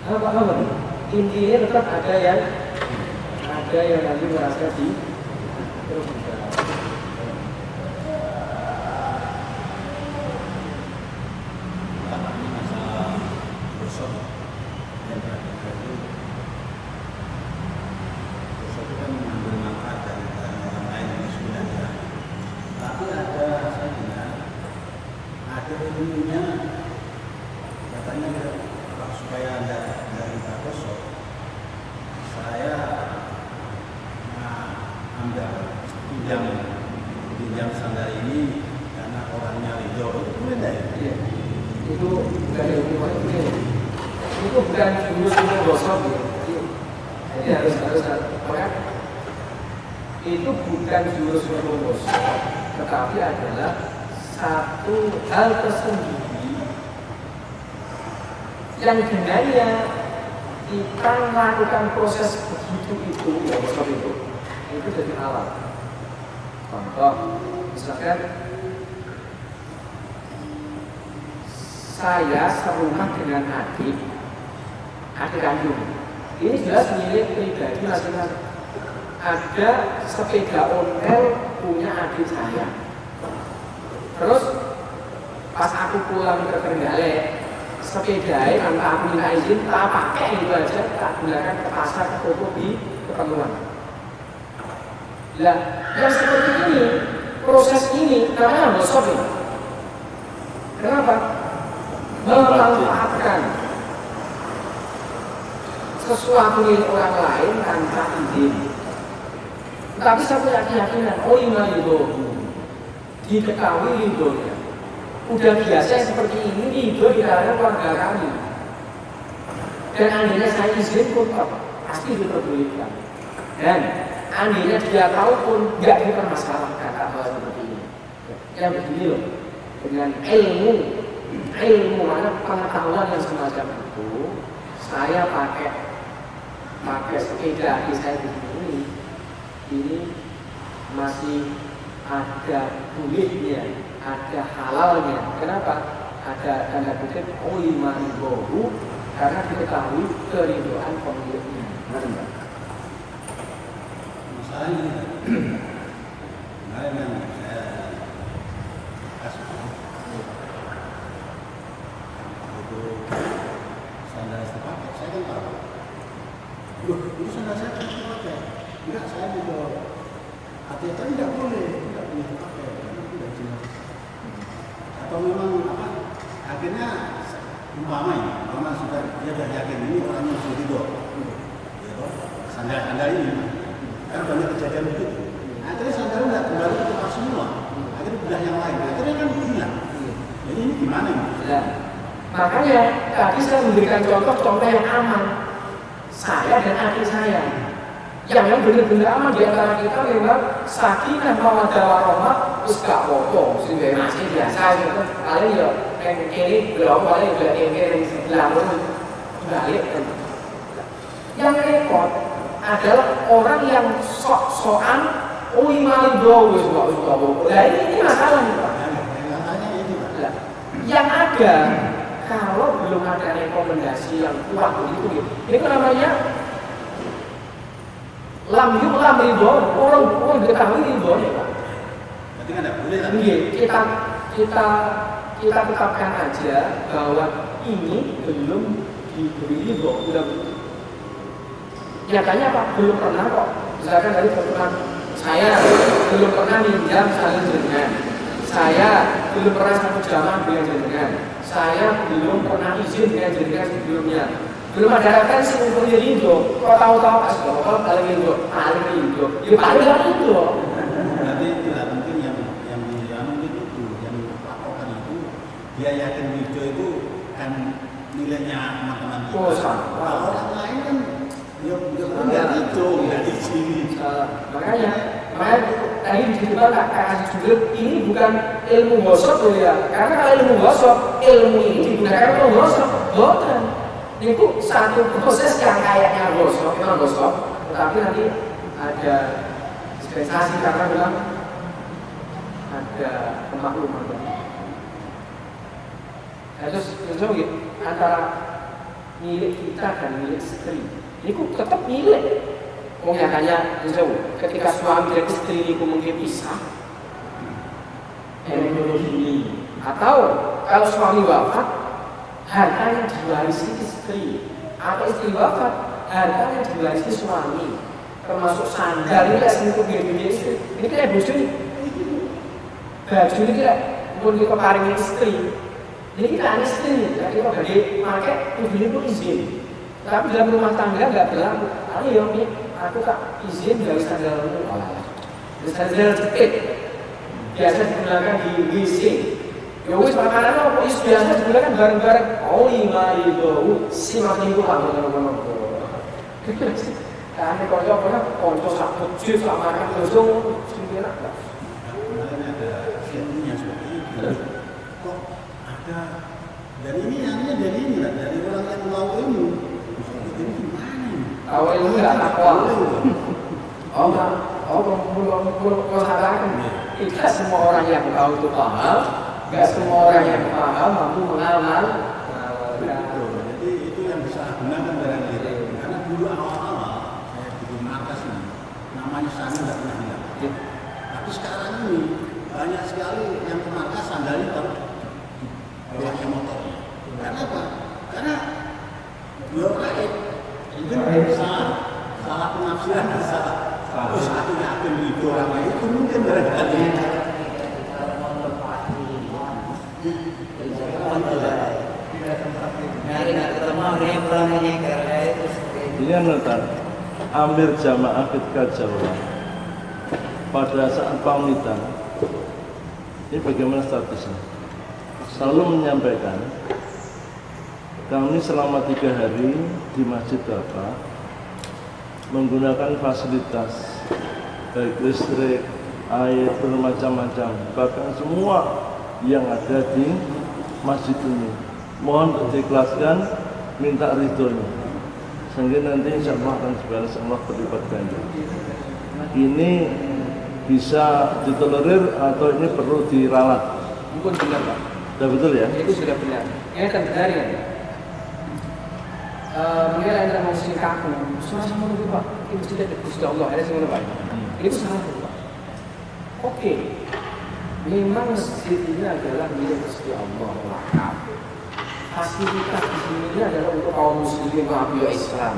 Apa? Intinya tetap ada yang nanti merasa di terus pinjam sandal ini karena orangnya ridho, itu boleh enggak ya? Iya. Itu bukan ilmu ini. Itu bukan jurus ilmu gosok ya. Jadi harus apa? Itu bukan jurus ilmu gosok, tetapi adalah satu hal tersendiri yang dengannya kita melakukan proses begitu itu ya gosok itu jadi alat. Contoh, misalkan saya serumah dengan adik kandung. Ini jelas milik pribadi masing-masing. Ada sepeda ontel punya adik saya. Terus pas aku pulang ke Trenggalek, sepeda tanpa aku minta izin, tak pakai gitu aja, tak gunakan ke pasar, ke toko di keperluan. Lah, yang seperti ini, proses ini namanya gosok ini. Kenapa? Memanfaatkan sesuatu milik orang lain tanpa izin. Tapi saya punya keyakinan, iman itu diketahui ridhonya. Udah biasa seperti ini, ridho di dalam keluarga kami. Dan andainya saya izin pun pasti diperbolehkan. Dan andainya dia tahu pun nggak dipermasalahkan hal seperti ini. Yang begini loh, dengan ilmu mana pengetahuan yang semacam itu, saya pakai sepeda di saya begini, ini masih ada bolehnya, ada halalnya. Kenapa? Ada tanda kutip iman bohu karena diketahui keriduan pemiliknya. Masalahnya kemarin yang saya kasih itu sandal saya pakai, saya kan tahu. Loh, itu sandal saya kan pakai. Enggak, saya juga hati-hati tidak boleh dipakai karena tidak jelas. Atau memang apa? Akhirnya umpama sudah dia sudah yakin ini orangnya sudah ridho. Sandal ini kan banyak kejadian begitu. Akhirnya sandal nggak kembali ke tempat semua. Akhirnya bedah yang lain. Akhirnya kan hilang. Jadi ini gimana ini? Nah, makanya tadi saya memberikan contoh yang aman. Saya dan adik saya. Yang benar-benar aman di antara kita memang sakinah mawaddah warahmah terus gak apa-apa, sehingga masih biasa gitu. Kalian ya pengen kiri belum paling juga kiri lalu balik. Yang repot adalah orang yang sok-sokan imali doa suka. Nah ini masalahnya Pak. Yang ada kalau belum ada rekomendasi yang kuat begitu, ini namanya lam ridho, orang diketahui ridho ya Pak. Berarti kan tidak boleh lah. Kita tetapkan aja bahwa ini belum diberi ridho, udah. Nyatanya Pak belum pernah kok. Misalkan dari teman saya belum pernah minjam saling jenengan. Saya belum pernah satu jamaah dengan jenengan. Saya belum pernah izin dengan jenengan sebelumnya. Belum ada referensi untuk ridho. Kok tahu-tahu kalau paling ridho. Ya paling ridho. Berarti tidak mungkin yang mungkin itu yang patokan itu dia yakin ridho itu kan nilainya teman-teman kita. Oh sama. Kalau orang lain kan ya nggak ridho, nggak izin. Makanya tadi disebutkan kasih sudut ini bukan ilmu gosok loh ya. Karena kalau ilmu gosok, ilmu ini digunakan untuk gosok, bukan. Itu satu proses yang kayaknya gosok, memang gosok, tetapi nanti ada dispensasi karena bilang ada pemakluman. Nah, terus begini, antara milik kita dan milik istri, ini kok tetap milik. Mau nyatanya, ketika suami dan istri ini mungkin pisah, atau kalau suami wafat, harta yang diwarisi istri, atau istri wafat, harta yang diwarisi suami, termasuk sandal ini selingkuh gede istri. Ini kayak baju ini, baju ini kayak pun kita paringin istri. Ini kita istri, ya kita gede pakai baju pun izin. Tapi dalam rumah tangga nggak berlaku. Ayo, aku tak izin dari sandalmu. Sandal jepit biasa digunakan di WC. Ya wis makanan apa biasa digunakan bareng-bareng. Oh iya itu si makin itu kan ngono-ngono. Kan konco sak bujut sak makan langsung sing enak. Kemarin ada ilmunya seperti itu. Kok ada dari ini dari orang yang tahu ilmu. Ini gimana ini? Tahu ilmu nggak takwa. Mau katakan tidak semua orang yang tahu itu paham, nggak semua orang yang paham mampu mengamal. Jadi itu yang bisa gunakan barangkali. Karena dulu awal-awal saya bikin markas ini, namanya sandal tidak pernah hilang. Tapi sekarang ini banyak sekali yang ke markas sandal hitam bawahnya motor. Karena apa? Karena belum rakyat mungkin salah penafsiran bisa. Terus aku yakin itu orang itu mungkin barangkali. Ini another Amir Jamaah ketika Jawa pada saat pamitan ini bagaimana statusnya? Selalu menyampaikan kami selama 3 hari di Masjid Bapak menggunakan fasilitas baik listrik, air, bermacam-macam, bahkan semua yang ada di masjid ini. Mohon diikhlaskan, minta ridhonya, sehingga nanti insya Allah akan dibalas Allah berlipat ganda. Ini bisa ditolerir atau ini perlu diralat? Mungkin benar Pak. Sudah betul ya? Itu sudah benar. Ini kan benar ya. Mungkin ada mau sing kaku, sama-sama dulu Pak. Ini mesti ada Gusti Allah, ada semua Pak. Itu salah Pak. Oke. Memang masjid ini adalah milik Gusti Allah wakaf. Fasilitas di sini adalah untuk kaum muslimin wahyu Islam.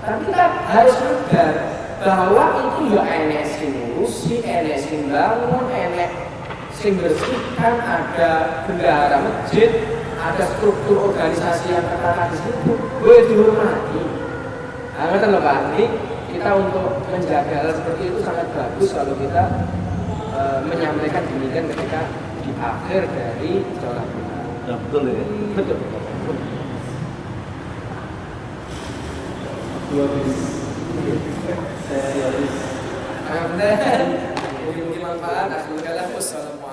Tapi kita harus sadar bahwa itu ya enek sing ngurusi, enek sing bangun, enek sing bersihkan, ada bendahara masjid, ada struktur organisasi yang tertata di situ. Boleh dihormati. Nah, kan loh Pak, ini kita untuk menjaga hal seperti itu sangat bagus kalau kita menyampaikan demikian ketika di akhir dari sholat. Ya, betul ya? Betul. Dua Alhamdulillah. Mungkin manfaat. Alhamdulillah. Wassalamualaikum.